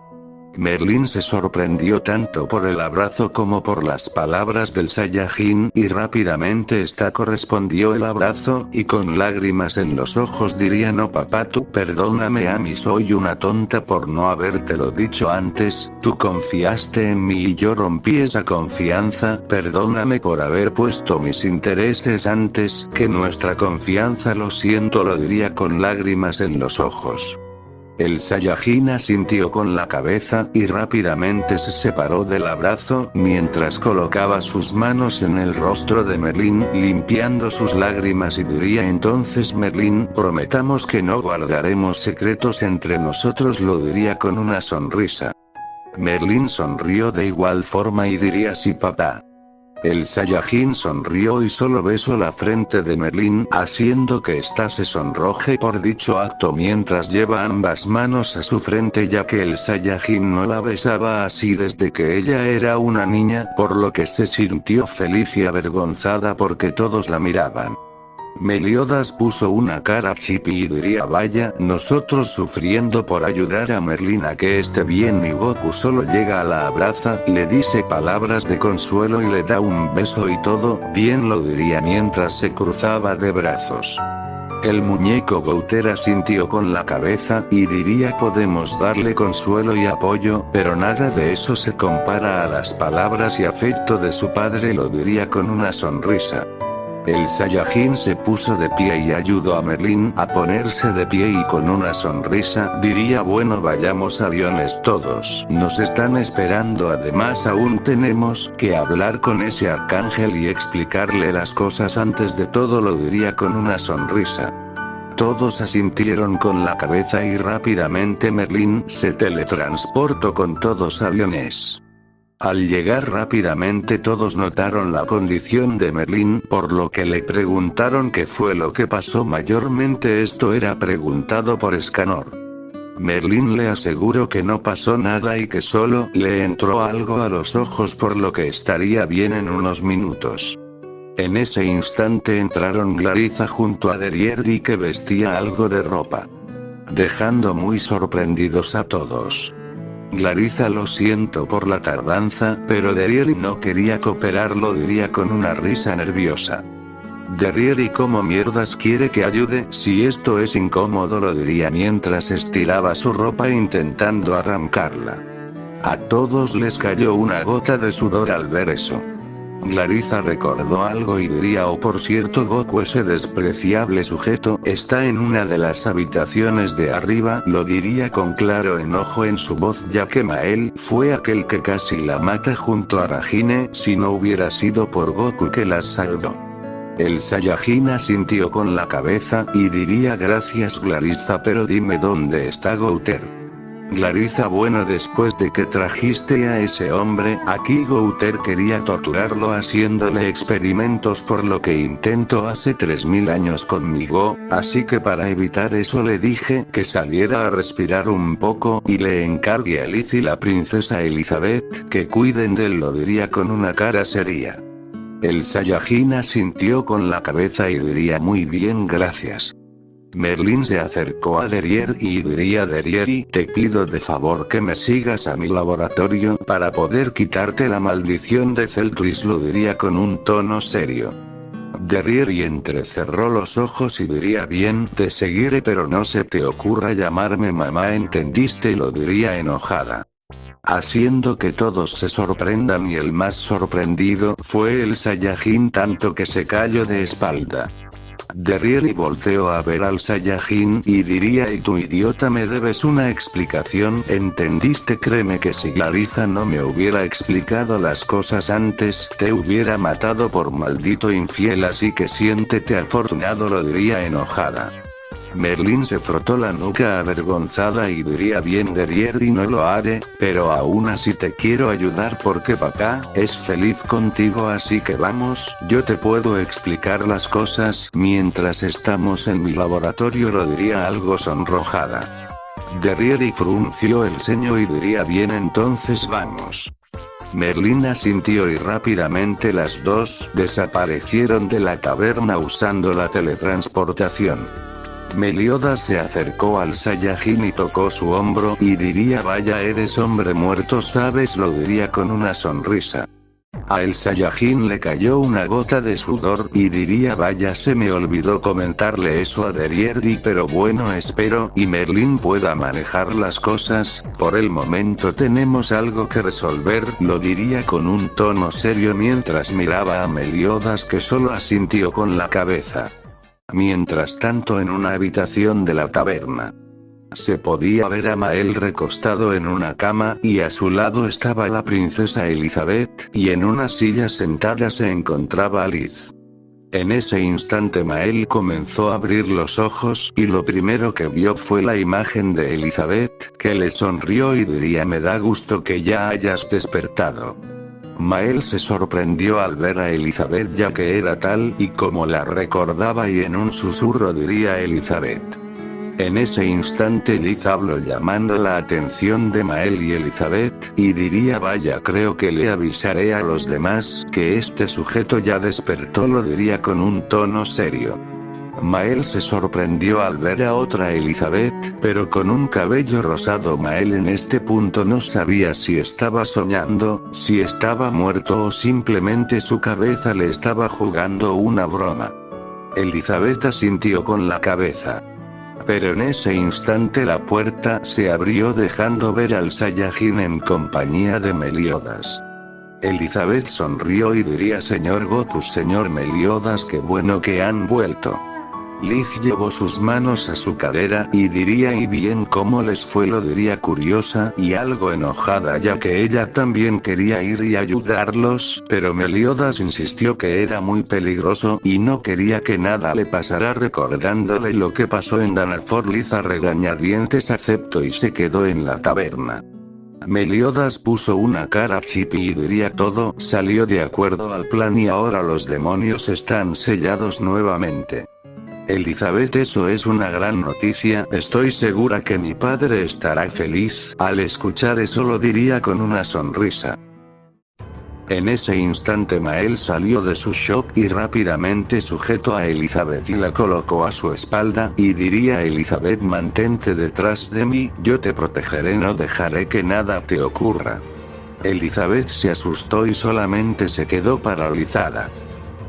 Merlin se sorprendió tanto por el abrazo como por las palabras del Saiyajin y rápidamente correspondió el abrazo y con lágrimas en los ojos diría no papá, tú perdóname a mí, soy una tonta por no habértelo dicho antes, tú confiaste en mí y yo rompí esa confianza, perdóname por haber puesto mis intereses antes que nuestra confianza, lo siento, lo diría con lágrimas en los ojos. El Saiyajin asintió con la cabeza y rápidamente se separó del abrazo mientras colocaba sus manos en el rostro de Merlin limpiando sus lágrimas y diría entonces Merlin, prometamos que no guardaremos secretos entre nosotros, lo diría con una sonrisa. Merlin sonrió de igual forma y diría sí papá. El Saiyajin sonrió y solo besó la frente de Merlin, haciendo que ésta se sonroje por dicho acto mientras lleva ambas manos a su frente, ya que el Saiyajin no la besaba así desde que ella era una niña, por lo que se sintió feliz y avergonzada porque todos la miraban. Meliodas puso una cara chipi y diría vaya, nosotros sufriendo por ayudar a Merlin a que esté bien, y Goku solo llega a la abraza, le dice palabras de consuelo y le da un beso y todo bien, lo diría mientras se cruzaba de brazos. El muñeco Goutera sintió con la cabeza y diría podemos darle consuelo y apoyo, pero nada de eso se compara a las palabras y afecto de su padre, lo diría con una sonrisa. El Saiyajin se puso de pie y ayudó a Merlin a ponerse de pie y con una sonrisa diría bueno vayamos aviones todos, nos están esperando, además aún tenemos que hablar con ese arcángel y explicarle las cosas antes de todo, lo diría con una sonrisa. Todos asintieron con la cabeza y rápidamente Merlin se teletransportó con todos aviones. Al llegar rápidamente todos notaron la condición de Merlin, por lo que le preguntaron qué fue lo que pasó, mayormente esto era preguntado por Escanor. Merlin le aseguró que no pasó nada y que solo le entró algo a los ojos, por lo que estaría bien en unos minutos. En ese instante entraron Glariza junto a Derieri, que vestía algo de ropa, dejando muy sorprendidos a todos. Glariza lo siento por la tardanza, pero Derieri no quería cooperar, lo diría con una risa nerviosa. Derieri ¿cómo mierdas quiere que ayude si esto es incómodo?, lo diría mientras estiraba su ropa intentando arrancarla. A todos les cayó una gota de sudor al ver eso. Glariza recordó algo y diría oh por cierto Goku ese despreciable sujeto está en una de las habitaciones de arriba, lo diría con claro enojo en su voz, ya que Mael fue aquel que casi la mata junto a Rajine si no hubiera sido por Goku que las salvó. El Saiyajin asintió con la cabeza y diría gracias Clarissa, pero dime dónde está Gouter. Clarissa, bueno, después de que trajiste a ese hombre aquí, Gouter quería torturarlo haciéndole experimentos, por lo que intentó hace 3000 años conmigo, así que para evitar eso le dije que saliera a respirar un poco y le encargué a Liz y la princesa Elizabeth que cuiden de él, lo diría con una cara seria. El Saiyajin asintió con la cabeza y diría muy bien, gracias. Merlin se acercó a Derier y diría, Derieri, te pido de favor que me sigas a mi laboratorio para poder quitarte la maldición de Celtris, lo diría con un tono serio. Derieri entrecerró los ojos y diría, bien, te seguiré, pero no se te ocurra llamarme mamá, ¿entendiste? Lo diría enojada. Haciendo que todos se sorprendan, y el más sorprendido fue el Saiyajin, tanto que se cayó de espalda. Derieri volteó a ver al Saiyajin y diría, y tú idiota, me debes una explicación, ¿entendiste? Créeme que si Clarissa no me hubiera explicado las cosas antes, te hubiera matado por maldito infiel, así que siéntete afortunado, lo diría enojada. Merlin se frotó la nuca avergonzada y diría, bien Derieri, no lo haré, pero aún así te quiero ayudar porque papá es feliz contigo, así que vamos, yo te puedo explicar las cosas mientras estamos en mi laboratorio, lo diría algo sonrojada. Derieri frunció el ceño y diría, bien, entonces vamos. Merlin asintió y rápidamente las dos desaparecieron de la taberna usando la teletransportación. Meliodas se acercó al Saiyajin y tocó su hombro y diría, vaya, eres hombre muerto, ¿sabes? Lo diría con una sonrisa. A el Saiyajin le cayó una gota de sudor y diría, vaya, se me olvidó comentarle eso a Derieri, pero bueno, espero y Merlin pueda manejar las cosas, por el momento tenemos algo que resolver, lo diría con un tono serio mientras miraba a Meliodas, que solo asintió con la cabeza. Mientras tanto, en una habitación de la taberna, se podía ver a Mael recostado en una cama, y a su lado estaba la princesa Elizabeth, y en una silla sentada se encontraba Liz. En ese instante Mael comenzó a abrir los ojos, y lo primero que vio fue la imagen de Elizabeth, que le sonrió y diría, me da gusto que ya hayas despertado. Mael se sorprendió al ver a Elizabeth, ya que era tal y como la recordaba, y en un susurro diría Elizabeth. En ese instante Liz habló llamando la atención de Mael y Elizabeth, y diría, vaya, creo que le avisaré a los demás que este sujeto ya despertó, lo diría con un tono serio. Mael se sorprendió al ver a otra Elizabeth, pero con un cabello rosado. Mael en este punto no sabía si estaba soñando, si estaba muerto o simplemente su cabeza le estaba jugando una broma. Elizabeth asintió con la cabeza. Pero en ese instante la puerta se abrió dejando ver al Saiyajin en compañía de Meliodas. Elizabeth sonrió y diría, señor Goku, señor Meliodas, qué bueno que han vuelto. Liz llevó sus manos a su cadera y diría, y bien, ¿cómo les fue? Lo diría curiosa y algo enojada, ya que ella también quería ir y ayudarlos, pero Meliodas insistió que era muy peligroso y no quería que nada le pasara, recordándole lo que pasó en Danafor. Liz a regañadientes aceptó y se quedó en la taberna. Meliodas puso una cara chip y diría, todo salió de acuerdo al plan y ahora los demonios están sellados nuevamente. Elizabeth, eso es una gran noticia, estoy segura que mi padre estará feliz al escuchar eso, lo diría con una sonrisa. En ese instante Mael salió de su shock y rápidamente sujetó a Elizabeth y la colocó a su espalda, y diría, Elizabeth, mantente detrás de mí, yo te protegeré, no dejaré que nada te ocurra. Elizabeth se asustó y solamente se quedó paralizada.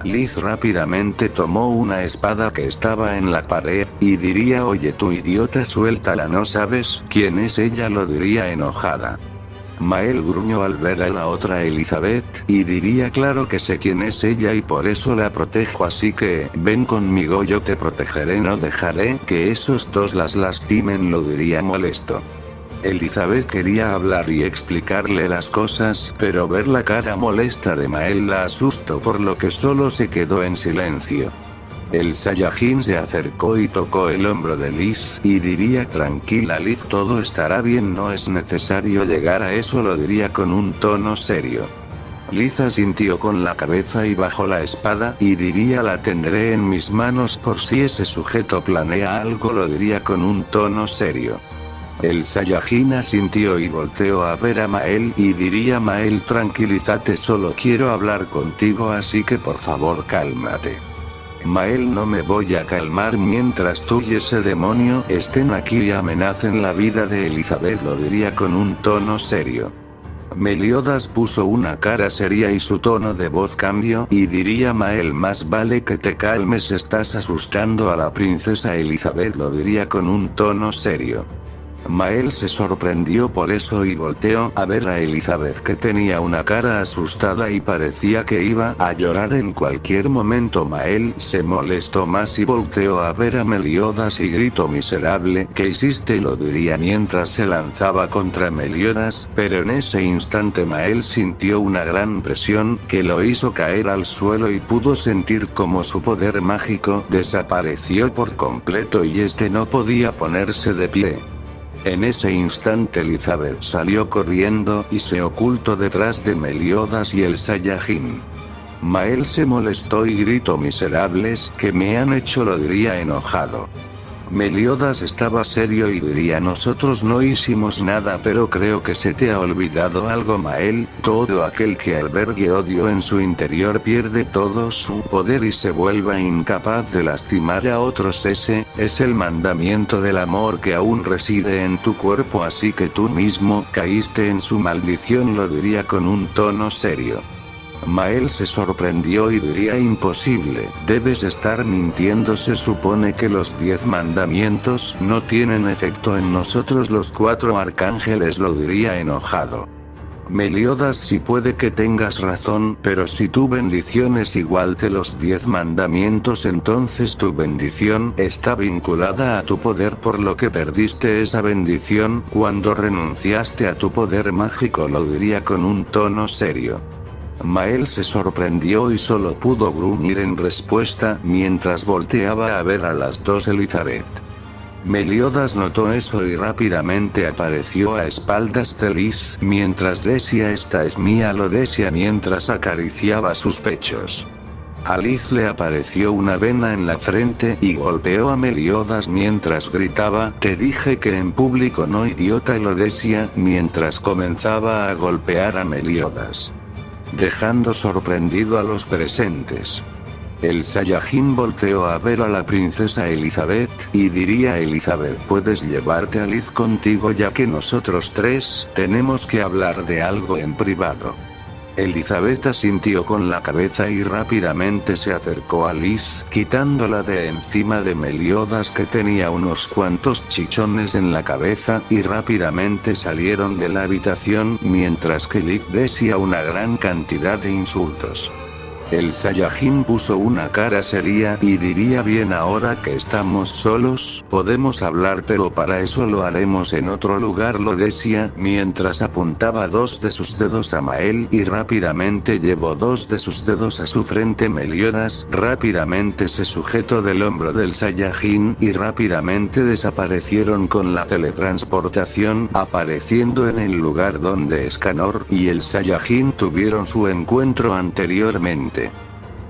Liz rápidamente tomó una espada que estaba en la pared, y diría, oye tú idiota, suéltala, ¿no sabes quién es ella? Lo diría enojada. Mael gruñó al ver a la otra Elizabeth, y diría, claro que sé quién es ella y por eso la protejo, así que, ven conmigo, yo te protegeré, no dejaré que esos dos las lastimen, lo diría molesto. Elizabeth quería hablar y explicarle las cosas, pero ver la cara molesta de Mael la asustó, por lo que solo se quedó en silencio. El Saiyajin se acercó y tocó el hombro de Liz, y diría: tranquila Liz, todo estará bien, no es necesario llegar a eso, lo diría con un tono serio. Liz asintió con la cabeza y bajó la espada, y diría: la tendré en mis manos por si ese sujeto planea algo, lo diría con un tono serio. El Saiyajin asintió y volteó a ver a Mael, y diría: Mael, tranquilízate, solo quiero hablar contigo, así que por favor cálmate. Mael, no me voy a calmar mientras tú y ese demonio estén aquí y amenacen la vida de Elizabeth, lo diría con un tono serio. Meliodas puso una cara seria y su tono de voz cambió, y diría: Mael, más vale que te calmes, estás asustando a la princesa Elizabeth, lo diría con un tono serio. Mael se sorprendió por eso y volteó a ver a Elizabeth, que tenía una cara asustada y parecía que iba a llorar en cualquier momento. Mael se molestó más y volteó a ver a Meliodas y gritó: miserable, ¿qué hiciste?, lo diría mientras se lanzaba contra Meliodas, pero en ese instante Mael sintió una gran presión que lo hizo caer al suelo y pudo sentir como su poder mágico desapareció por completo y este no podía ponerse de pie. En ese instante Elizabeth salió corriendo y se ocultó detrás de Meliodas y el Saiyajin. Mael se molestó y gritó: miserables, ¿qué me han hecho?, lo diría enojado. Meliodas estaba serio y diría: nosotros no hicimos nada, pero creo que se te ha olvidado algo, Mael, todo aquel que albergue odio en su interior pierde todo su poder y se vuelva incapaz de lastimar a otros. Ese es el mandamiento del amor que aún reside en tu cuerpo, así que tú mismo caíste en su maldición, lo diría con un tono serio. Mael se sorprendió y diría: imposible, debes estar mintiendo, se supone que los 10 mandamientos no tienen efecto en nosotros los 4 arcángeles, lo diría enojado. Meliodas, sí puede que tengas razón, pero si tu bendición es igual que los 10 mandamientos, entonces tu bendición está vinculada a tu poder, por lo que perdiste esa bendición cuando renunciaste a tu poder mágico, lo diría con un tono serio. Mael se sorprendió y solo pudo gruñir en respuesta mientras volteaba a ver a las dos Elizabeth. Meliodas notó eso y rápidamente apareció a espaldas de Liz mientras decía: esta es mía, lo decía mientras acariciaba sus pechos. A Liz le apareció una vena en la frente y golpeó a Meliodas mientras gritaba: te dije que en público no, idiota, lo decía mientras comenzaba a golpear a Meliodas, dejando sorprendido a los presentes. El Saiyajin volteó a ver a la princesa Elizabeth, y diría: Elizabeth, puedes llevarte a Liz contigo ya que nosotros 3 tenemos que hablar de algo en privado. Elizabeth asintió con la cabeza y rápidamente se acercó a Liz, quitándola de encima de Meliodas, que tenía unos cuantos chichones en la cabeza, y rápidamente salieron de la habitación mientras que Liz decía una gran cantidad de insultos. El Saiyajin puso una cara seria y diría: bien, ahora que estamos solos, podemos hablar, pero para eso lo haremos en otro lugar, lo decía mientras apuntaba 2 de sus dedos a Mael y rápidamente llevó 2 de sus dedos a su frente. Meliodas rápidamente se sujetó del hombro del Saiyajin y rápidamente desaparecieron con la teletransportación, apareciendo en el lugar donde Escanor y el Saiyajin tuvieron su encuentro anteriormente.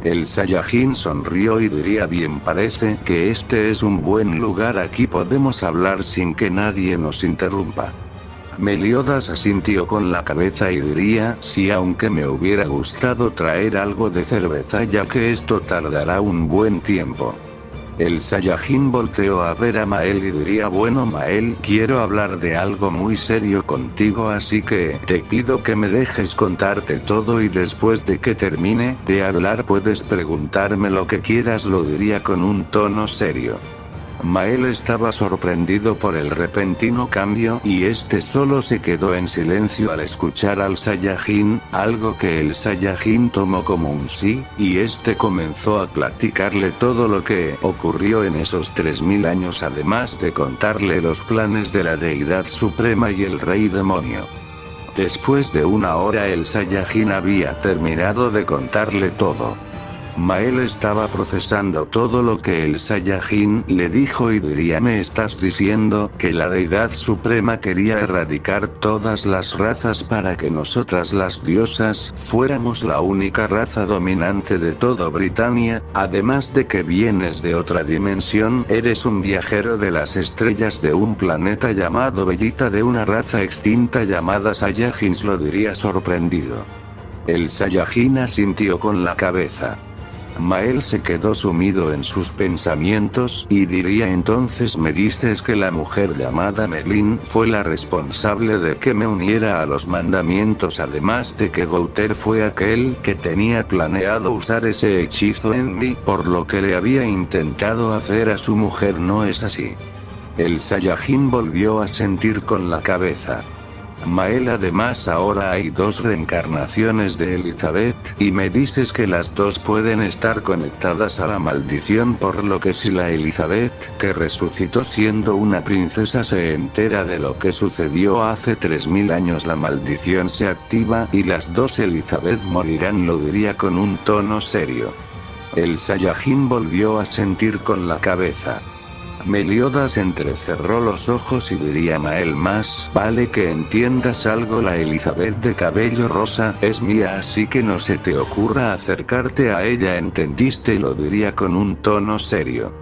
El Saiyajin sonrió y diría: bien, parece que este es un buen lugar, aquí podemos hablar sin que nadie nos interrumpa. Meliodas asintió con la cabeza y diría: sí, aunque me hubiera gustado traer algo de cerveza ya que esto tardará un buen tiempo. El Saiyajin volteó a ver a Mael y diría: bueno, Mael, quiero hablar de algo muy serio contigo, así que te pido que me dejes contarte todo y después de que termine de hablar puedes preguntarme lo que quieras, lo diría con un tono serio. Mael estaba sorprendido por el repentino cambio y este solo se quedó en silencio al escuchar al Saiyajin, algo que el Saiyajin tomó como un sí, y este comenzó a platicarle todo lo que ocurrió en esos 3000 años, además de contarle los planes de la deidad suprema y el rey demonio. Después de una hora el Saiyajin había terminado de contarle todo. Mael estaba procesando todo lo que el Saiyajin le dijo y diría: ¿me estás diciendo que la deidad suprema quería erradicar todas las razas para que nosotras las diosas fuéramos la única raza dominante de todo Britania? Además de que vienes de otra dimensión, eres un viajero de las estrellas de un planeta llamado Bellita de una raza extinta llamada Saiyajins, lo diría sorprendido. El Saiyajin asintió con la cabeza. Mael se quedó sumido en sus pensamientos y diría: entonces me dices que la mujer llamada Melin fue la responsable de que me uniera a los mandamientos, además de que Gouter fue aquel que tenía planeado usar ese hechizo en mí, por lo que le había intentado hacer a su mujer, ¿no es así? El Saiyajin volvió a sentir con la cabeza. Mael, además ahora hay dos reencarnaciones de Elizabeth, y me dices que las dos pueden estar conectadas a la maldición, por lo que si la Elizabeth, que resucitó siendo una princesa, se entera de lo que sucedió hace 3000 años, la maldición se activa y las dos Elizabeth morirán, lo diría con un tono serio. El Saiyajin volvió a sentir con la cabeza. Meliodas entrecerró los ojos y diría: Mael, más vale que entiendas algo, la Elizabeth de cabello rosa es mía, así que no se te ocurra acercarte a ella, ¿entendiste? Lo diría con un tono serio.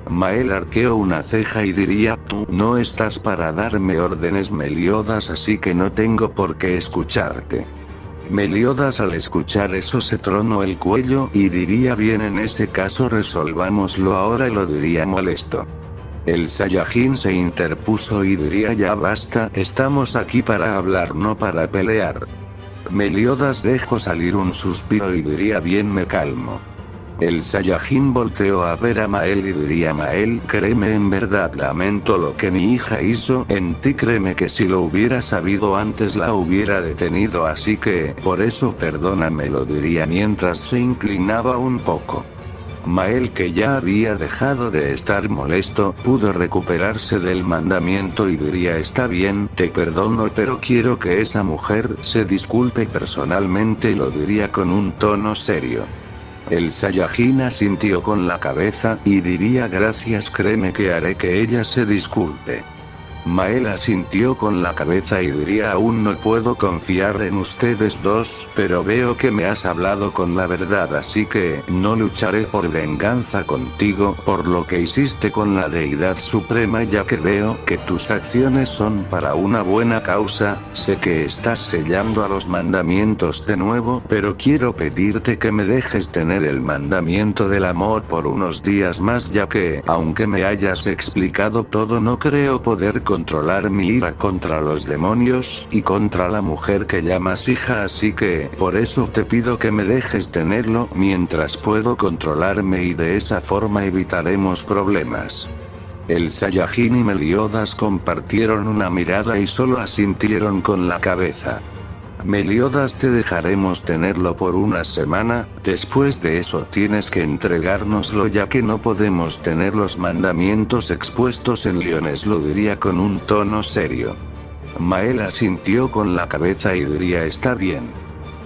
Mael arqueó una ceja y diría: tú no estás para darme órdenes, Meliodas, así que no tengo por qué escucharte. Meliodas al escuchar eso se tronó el cuello y diría: bien, en ese caso resolvámoslo ahora, lo diría molesto. El Saiyajin se interpuso y diría: ya basta, estamos aquí para hablar, no para pelear. Meliodas dejó salir un suspiro y diría: bien, me calmo. El Saiyajin volteó a ver a Mael y diría: Mael, créeme, en verdad lamento lo que mi hija hizo en ti, créeme que si lo hubiera sabido antes la hubiera detenido, así que, por eso perdóname, lo diría mientras se inclinaba un poco. Mael, que ya había dejado de estar molesto, pudo recuperarse del mandamiento y diría: está bien, te perdono, pero quiero que esa mujer se disculpe personalmente, lo diría con un tono serio. El Saiyajin asintió con la cabeza y diría: gracias, créeme que haré que ella se disculpe. Mael asintió con la cabeza y diría: aún no puedo confiar en ustedes dos, pero veo que me has hablado con la verdad, así que no lucharé por venganza contigo por lo que hiciste con la deidad suprema, ya que veo que tus acciones son para una buena causa. Sé que estás sellando a los mandamientos de nuevo, pero quiero pedirte que me dejes tener el mandamiento del amor por unos días más, ya que, aunque me hayas explicado todo, no creo poder controlar mi ira contra los demonios y contra la mujer que llamas hija, así que por eso te pido que me dejes tenerlo mientras puedo controlarme, y de esa forma evitaremos problemas. El Saiyajin y Meliodas compartieron una mirada y solo asintieron con la cabeza. Meliodas, te dejaremos tenerlo por una semana, después de eso tienes que entregárnoslo, ya que no podemos tener los mandamientos expuestos en leones, lo diría con un tono serio. Mael asintió con la cabeza y diría: está bien.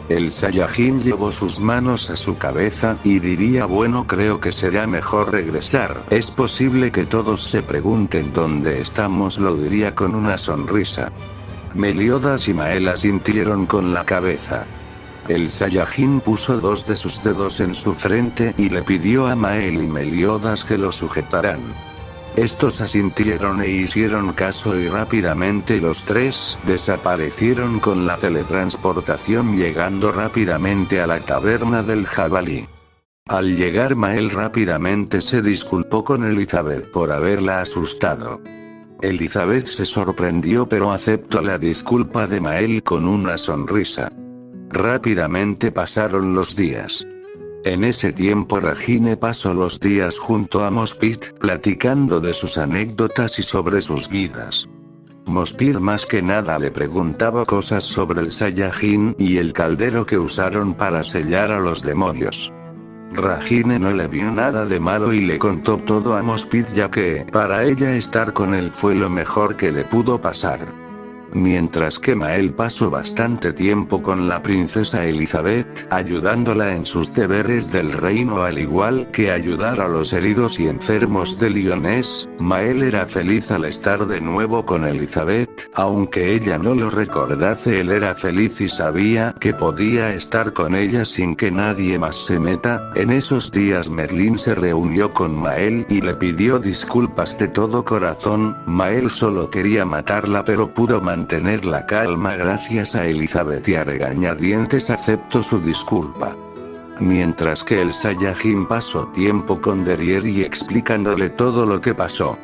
El Saiyajin llevó sus manos a su cabeza y diría: bueno, creo que será mejor regresar, es posible que todos se pregunten dónde estamos, lo diría con una sonrisa. Meliodas y Mael asintieron con la cabeza. El Saiyajin puso dos de sus dedos en su frente y le pidió a Mael y Meliodas que lo sujetaran. Estos asintieron e hicieron caso, y rápidamente los tres desaparecieron con la teletransportación, llegando rápidamente a la taberna del jabalí. Al llegar, Mael rápidamente se disculpó con Elizabeth por haberla asustado. Elizabeth se sorprendió, pero aceptó la disculpa de Mael con una sonrisa. Rápidamente pasaron los días. En ese tiempo Regine pasó los días junto a Mospit, platicando de sus anécdotas y sobre sus vidas. Mospit más que nada le preguntaba cosas sobre el Saiyajin y el caldero que usaron para sellar a los demonios. Regine no le vio nada de malo y le contó todo a Mospit, ya que, para ella, estar con él fue lo mejor que le pudo pasar. Mientras que Mael pasó bastante tiempo con la princesa Elizabeth, ayudándola en sus deberes del reino, al igual que ayudar a los heridos y enfermos de Lyonés. Mael era feliz al estar de nuevo con Elizabeth, aunque ella no lo recordase, él era feliz y sabía que podía estar con ella sin que nadie más se meta. En esos días Merlín se reunió con Mael y le pidió disculpas de todo corazón. Mael solo quería matarla, pero pudo mantener la calma gracias a Elizabeth y a regañadientes aceptó su disculpa. Mientras que el Saiyajin pasó tiempo con Derriere explicándole todo lo que pasó.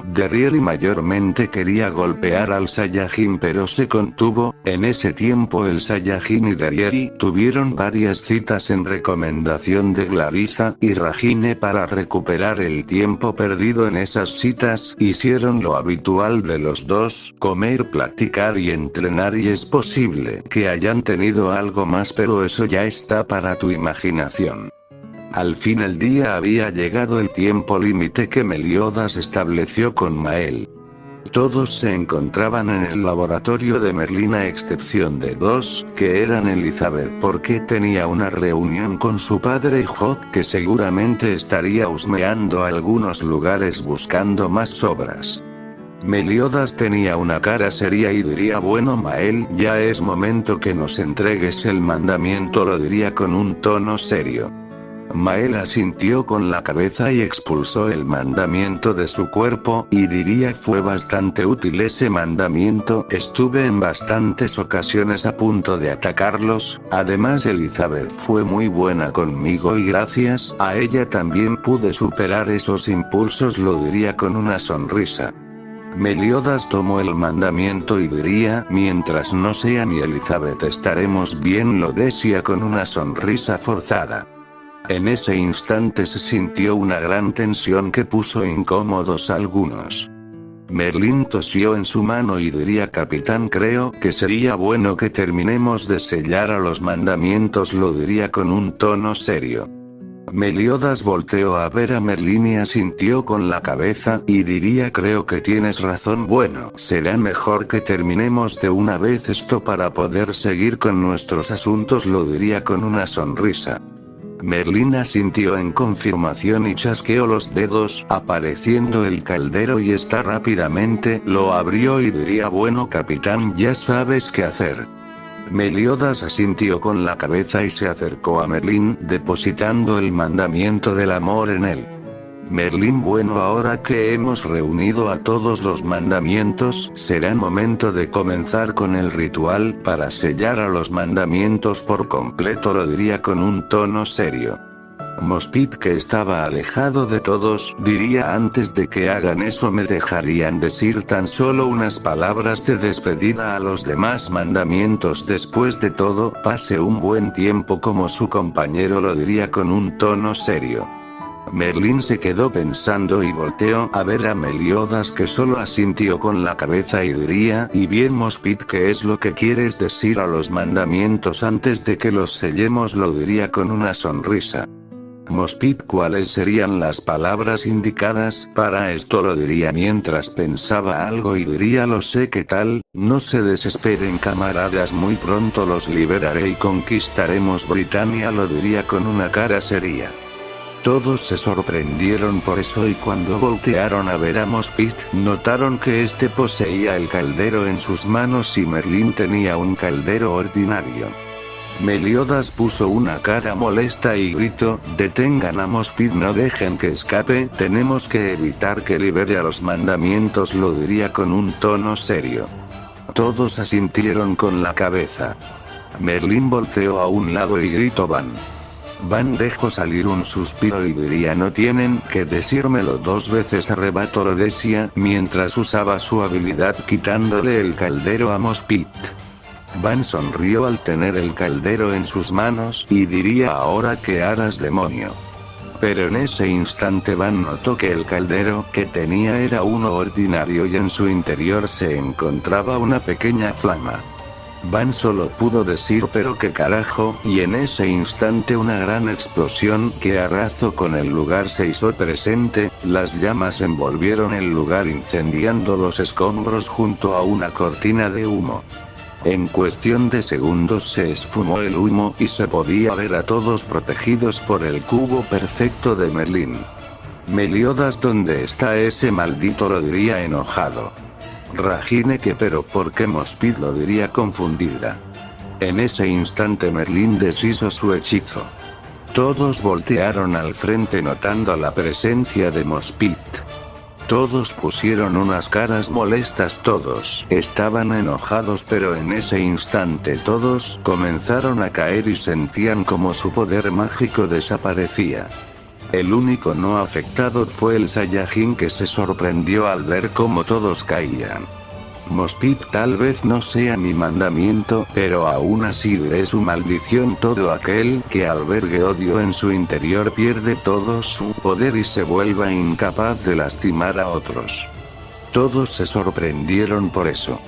Derriere mayormente quería golpear al Saiyajin pero se contuvo. En ese tiempo el Saiyajin y Derriere tuvieron varias citas en recomendación de Clarissa y Regine para recuperar el tiempo perdido en esas citas. Hicieron lo habitual de los dos, comer, platicar y entrenar, y es posible que hayan tenido algo más, pero eso ya está para tu imaginación. Al fin el día había llegado, el tiempo límite que Meliodas estableció con Mael. Todos se encontraban en el laboratorio de Merlín a excepción de dos, que eran Elizabeth porque tenía una reunión con su padre y Hot, que seguramente estaría husmeando algunos lugares buscando más sobras. Meliodas tenía una cara seria y diría: bueno Mael, ya es momento que nos entregues el mandamiento, lo diría con un tono serio. Mael asintió con la cabeza y expulsó el mandamiento de su cuerpo, y diría: fue bastante útil ese mandamiento, estuve en bastantes ocasiones a punto de atacarlos. Además Elizabeth fue muy buena conmigo y gracias a ella también pude superar esos impulsos, lo diría con una sonrisa. Meliodas tomó el mandamiento y diría: mientras no sea mi Elizabeth estaremos bien, lo decía con una sonrisa forzada. En ese instante se sintió una gran tensión que puso incómodos a algunos. Merlín tosió en su mano y diría: capitán, creo que sería bueno que terminemos de sellar a los mandamientos, lo diría con un tono serio. Meliodas volteó a ver a Merlín y asintió con la cabeza, y diría: creo que tienes razón, bueno, será mejor que terminemos de una vez esto para poder seguir con nuestros asuntos, lo diría con una sonrisa. Merlín asintió en confirmación y chasqueó los dedos, apareciendo el caldero, y esta rápidamente lo abrió y diría: bueno capitán, ya sabes qué hacer. Meliodas asintió con la cabeza y se acercó a Merlín, depositando el mandamiento del amor en él. Merlín: bueno, ahora que hemos reunido a todos los mandamientos, será momento de comenzar con el ritual para sellar a los mandamientos por completo, lo diría con un tono serio. Mospit, que estaba alejado de todos, diría: antes de que hagan eso me dejarían decir tan solo unas palabras de despedida a los demás mandamientos. Después de todo, pase un buen tiempo como su compañero, lo diría con un tono serio. Merlín se quedó pensando y volteó a ver a Meliodas, que solo asintió con la cabeza y diría: y bien Mospit, ¿qué es lo que quieres decir a los mandamientos antes de que los sellemos? Lo diría con una sonrisa. Mospit: ¿cuáles serían las palabras indicadas para esto? Lo diría mientras pensaba algo y diría: lo sé, ¿qué tal? No se desesperen camaradas, muy pronto los liberaré y conquistaremos Britania, lo diría con una cara seria. Todos se sorprendieron por eso, y cuando voltearon a ver a Mospit, notaron que este poseía el caldero en sus manos y Merlín tenía un caldero ordinario. Meliodas puso una cara molesta y gritó: detengan a Mospit, no dejen que escape, tenemos que evitar que libere a los mandamientos, lo diría con un tono serio. Todos asintieron con la cabeza. Merlín volteó a un lado y gritó: Van dejó salir un suspiro y diría: no tienen que decírmelo dos veces, arrebató, lo decía mientras usaba su habilidad quitándole el caldero a Mospit. Van sonrió al tener el caldero en sus manos y diría: ahora qué harás, demonio. Pero en ese instante Van notó que el caldero que tenía era uno ordinario y en su interior se encontraba una pequeña flama. Van solo pudo decir: pero qué carajo, y en ese instante una gran explosión que arrasó con el lugar se hizo presente, las llamas envolvieron el lugar incendiando los escombros junto a una cortina de humo. En cuestión de segundos se esfumó el humo y se podía ver a todos protegidos por el cubo perfecto de Merlín. Meliodas, ¿dónde está ese maldito?, lo diría enojado. Ragine, que pero ¿por qué Mospid?, lo diría confundida. En ese instante Merlín deshizo su hechizo. Todos voltearon al frente notando la presencia de Mospid. Todos pusieron unas caras molestas, todos estaban enojados, pero en ese instante todos comenzaron a caer y sentían como su poder mágico desaparecía. El único no afectado fue el Saiyajin, que se sorprendió al ver cómo todos caían. Mospid tal vez no sea mi mandamiento, pero aún así diré su maldición: todo aquel que albergue odio en su interior pierde todo su poder y se vuelva incapaz de lastimar a otros. Todos se sorprendieron por eso.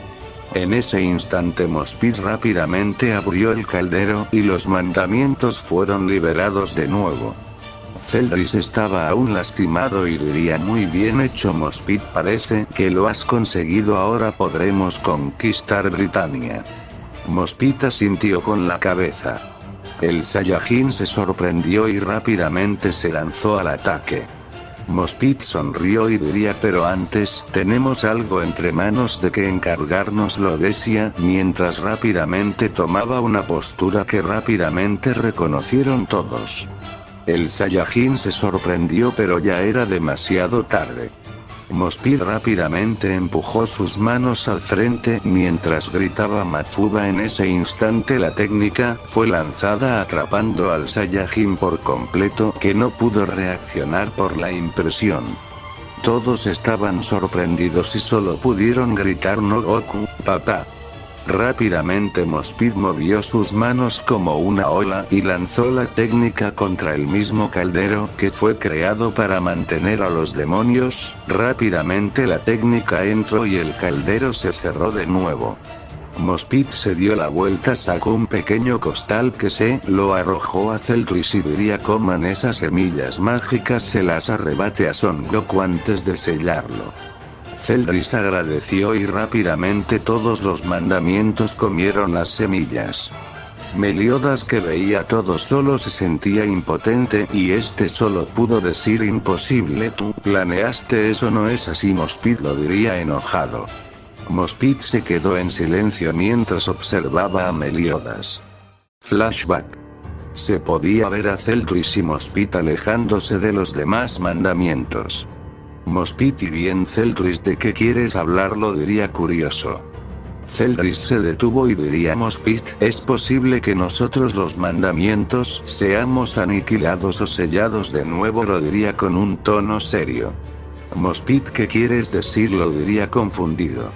En ese instante Mospid rápidamente abrió el caldero y los mandamientos fueron liberados de nuevo. Zeldris estaba aún lastimado y diría: muy bien hecho, Mospid, parece que lo has conseguido, ahora podremos conquistar Britania. Mospid asintió con la cabeza. El Saiyajin se sorprendió y rápidamente se lanzó al ataque. Mospid sonrió y diría: pero antes, tenemos algo entre manos de que encargarnos, lo decía, mientras rápidamente tomaba una postura que rápidamente reconocieron todos. El Saiyajin se sorprendió, pero ya era demasiado tarde. Mospid rápidamente empujó sus manos al frente mientras gritaba Mafuba. En ese instante la técnica fue lanzada atrapando al Saiyajin por completo, que no pudo reaccionar por la impresión. Todos estaban sorprendidos y solo pudieron gritar: no, Goku, papá. Rápidamente Mospid movió sus manos como una ola y lanzó la técnica contra el mismo caldero que fue creado para mantener a los demonios. Rápidamente la técnica entró y el caldero se cerró de nuevo. Mospid se dio la vuelta, sacó un pequeño costal que se lo arrojó a Zeldris y diría: coman esas semillas mágicas, se las arrebate a Son Goku antes de sellarlo. Zeldris agradeció y rápidamente todos los mandamientos comieron las semillas. Meliodas, que veía todo, solo se sentía impotente y este solo pudo decir: imposible, tú planeaste eso, no es así, Mospid, lo diría enojado. Mospid se quedó en silencio mientras observaba a Meliodas. Flashback. Se podía ver a Zeldris y Mospid alejándose de los demás mandamientos. Mospid: y bien, Zeldris, ¿de qué quieres hablar?, lo diría curioso. Zeldris se detuvo y diría: Mospid, ¿es posible que nosotros los mandamientos seamos aniquilados o sellados de nuevo?, lo diría con un tono serio. Mospid: ¿qué quieres decir?, lo diría confundido.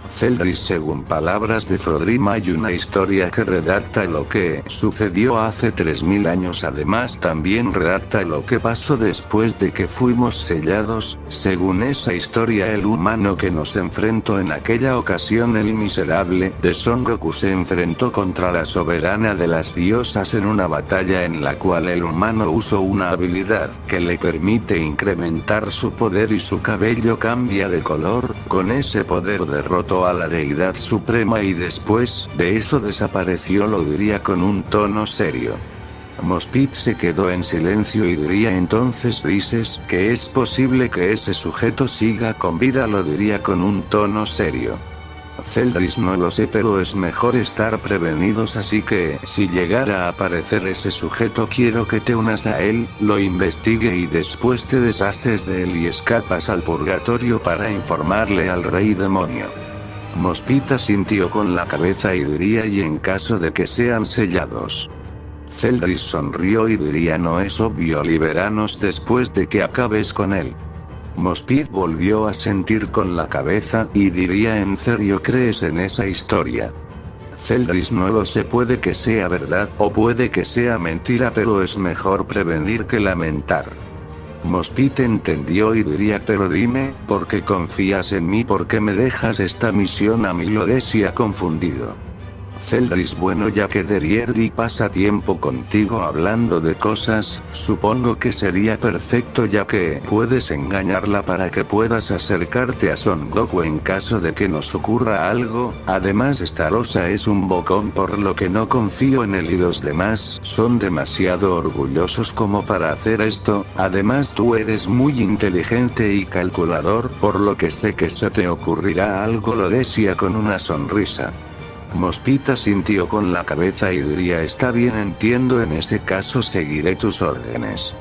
Zeldris: según palabras de Frodrim, hay una historia que redacta lo que sucedió hace 3000 años, además también redacta lo que pasó después de que fuimos sellados. Según esa historia, el humano que nos enfrentó en aquella ocasión, el miserable de Son Goku, se enfrentó contra la soberana de las diosas en una batalla en la cual el humano usó una habilidad que le permite incrementar su poder y su cabello cambia de color. Con ese poder derrotó a la deidad suprema y después de eso desapareció, lo diría con un tono serio. Mospid se quedó en silencio y diría: entonces dices que es posible que ese sujeto siga con vida, lo diría con un tono serio. Zeldris: no lo sé, pero es mejor estar prevenidos, así que si llegara a aparecer ese sujeto quiero que te unas a él, lo investigue y después te deshaces de él y escapas al purgatorio para informarle al rey demonio. Mospid asintió con la cabeza y diría: y en caso de que sean sellados. Zeldris sonrió y diría: no es obvio, libéranos después de que acabes con él. Mospid volvió a sentir con la cabeza y diría: ¿en serio crees en esa historia? Zeldris no lo sé, puede que sea verdad o puede que sea mentira, pero es mejor prevenir que lamentar. Mospeet entendió y diría, pero dime, ¿por qué confías en mí? ¿Por qué me dejas esta misión a mí? Lo decía confundido. Zeldris, bueno, ya que Derrieri pasa tiempo contigo hablando de cosas, supongo que sería perfecto ya que puedes engañarla para que puedas acercarte a Son Goku en caso de que nos ocurra algo. Además Starossa es un bocón, por lo que no confío en él y los demás son demasiado orgullosos como para hacer esto. Además tú eres muy inteligente y calculador, por lo que sé que se te ocurrirá algo, lo decía con una sonrisa. Mospeet asintió con la cabeza y diría, está bien, entiendo, en ese caso seguiré tus órdenes.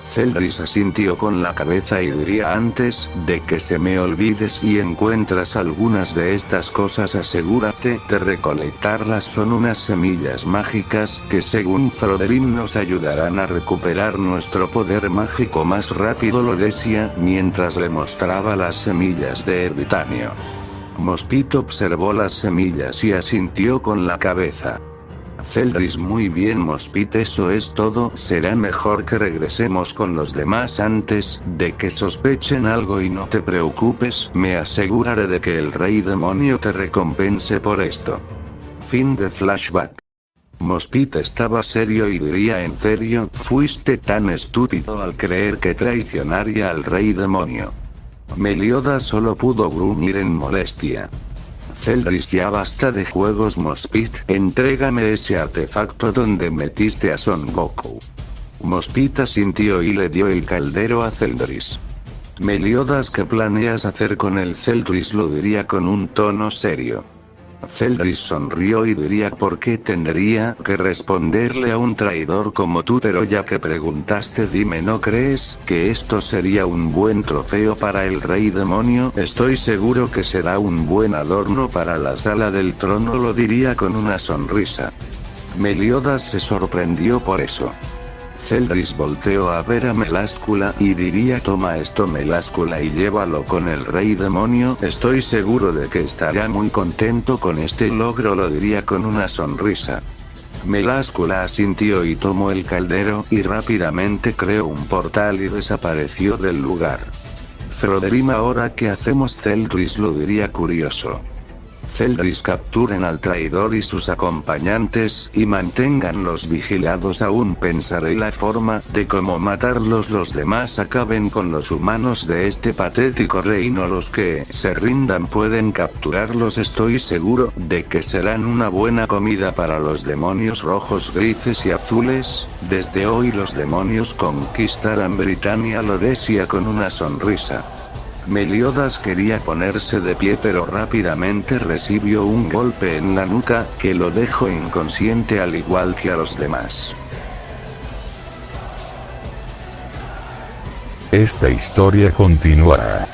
Zeldris asintió con la cabeza y diría, antes de que se me olvide, si encuentras algunas de estas cosas asegúrate de recolectarlas, son unas semillas mágicas que según Froderim nos ayudarán a recuperar nuestro poder mágico más rápido, lo decía mientras le mostraba las semillas de erbitanio. Mospeet observó las semillas y asintió con la cabeza. Zeldris, muy bien Mospeet, eso es todo, será mejor que regresemos con los demás antes de que sospechen algo, y no te preocupes, me aseguraré de que el Rey Demonio te recompense por esto. Fin de flashback. Mospeet estaba serio y diría, ¿en serio? ¿Fuiste tan estúpido al creer que traicionaría al Rey Demonio? Meliodas solo pudo gruñir en molestia. Zeldris, ya basta de juegos Mospeet, entrégame ese artefacto donde metiste a Son Goku. Mospeet asintió y le dio el caldero a Zeldris. Meliodas, ¿qué planeas hacer con el Zeldris? Lo diría con un tono serio. Zeldris sonrió y diría, ¿por qué tendría que responderle a un traidor como tú? Pero ya que preguntaste, dime, ¿no crees que esto sería un buen trofeo para el Rey Demonio? Estoy seguro que será un buen adorno para la sala del trono, lo diría con una sonrisa. Meliodas se sorprendió por eso. Zeldris volteó a ver a Meláscula y diría, toma esto Meláscula y llévalo con el Rey Demonio, estoy seguro de que estará muy contento con este logro, lo diría con una sonrisa. Meláscula asintió y tomó el caldero y rápidamente creó un portal y desapareció del lugar. Froderim, ¿ahora qué hacemos? Zeldris lo diría curioso. Zeldris, capturen al traidor y sus acompañantes, y manténganlos vigilados, aún pensaré la forma de cómo matarlos, los demás acaben con los humanos de este patético reino, los que se rindan pueden capturarlos, estoy seguro de que serán una buena comida para los demonios rojos, grises y azules, desde hoy los demonios conquistarán Britania, lo decía con una sonrisa. Meliodas quería ponerse de pie, pero rápidamente recibió un golpe en la nuca, que lo dejó inconsciente al igual que a los demás. Esta historia continuará.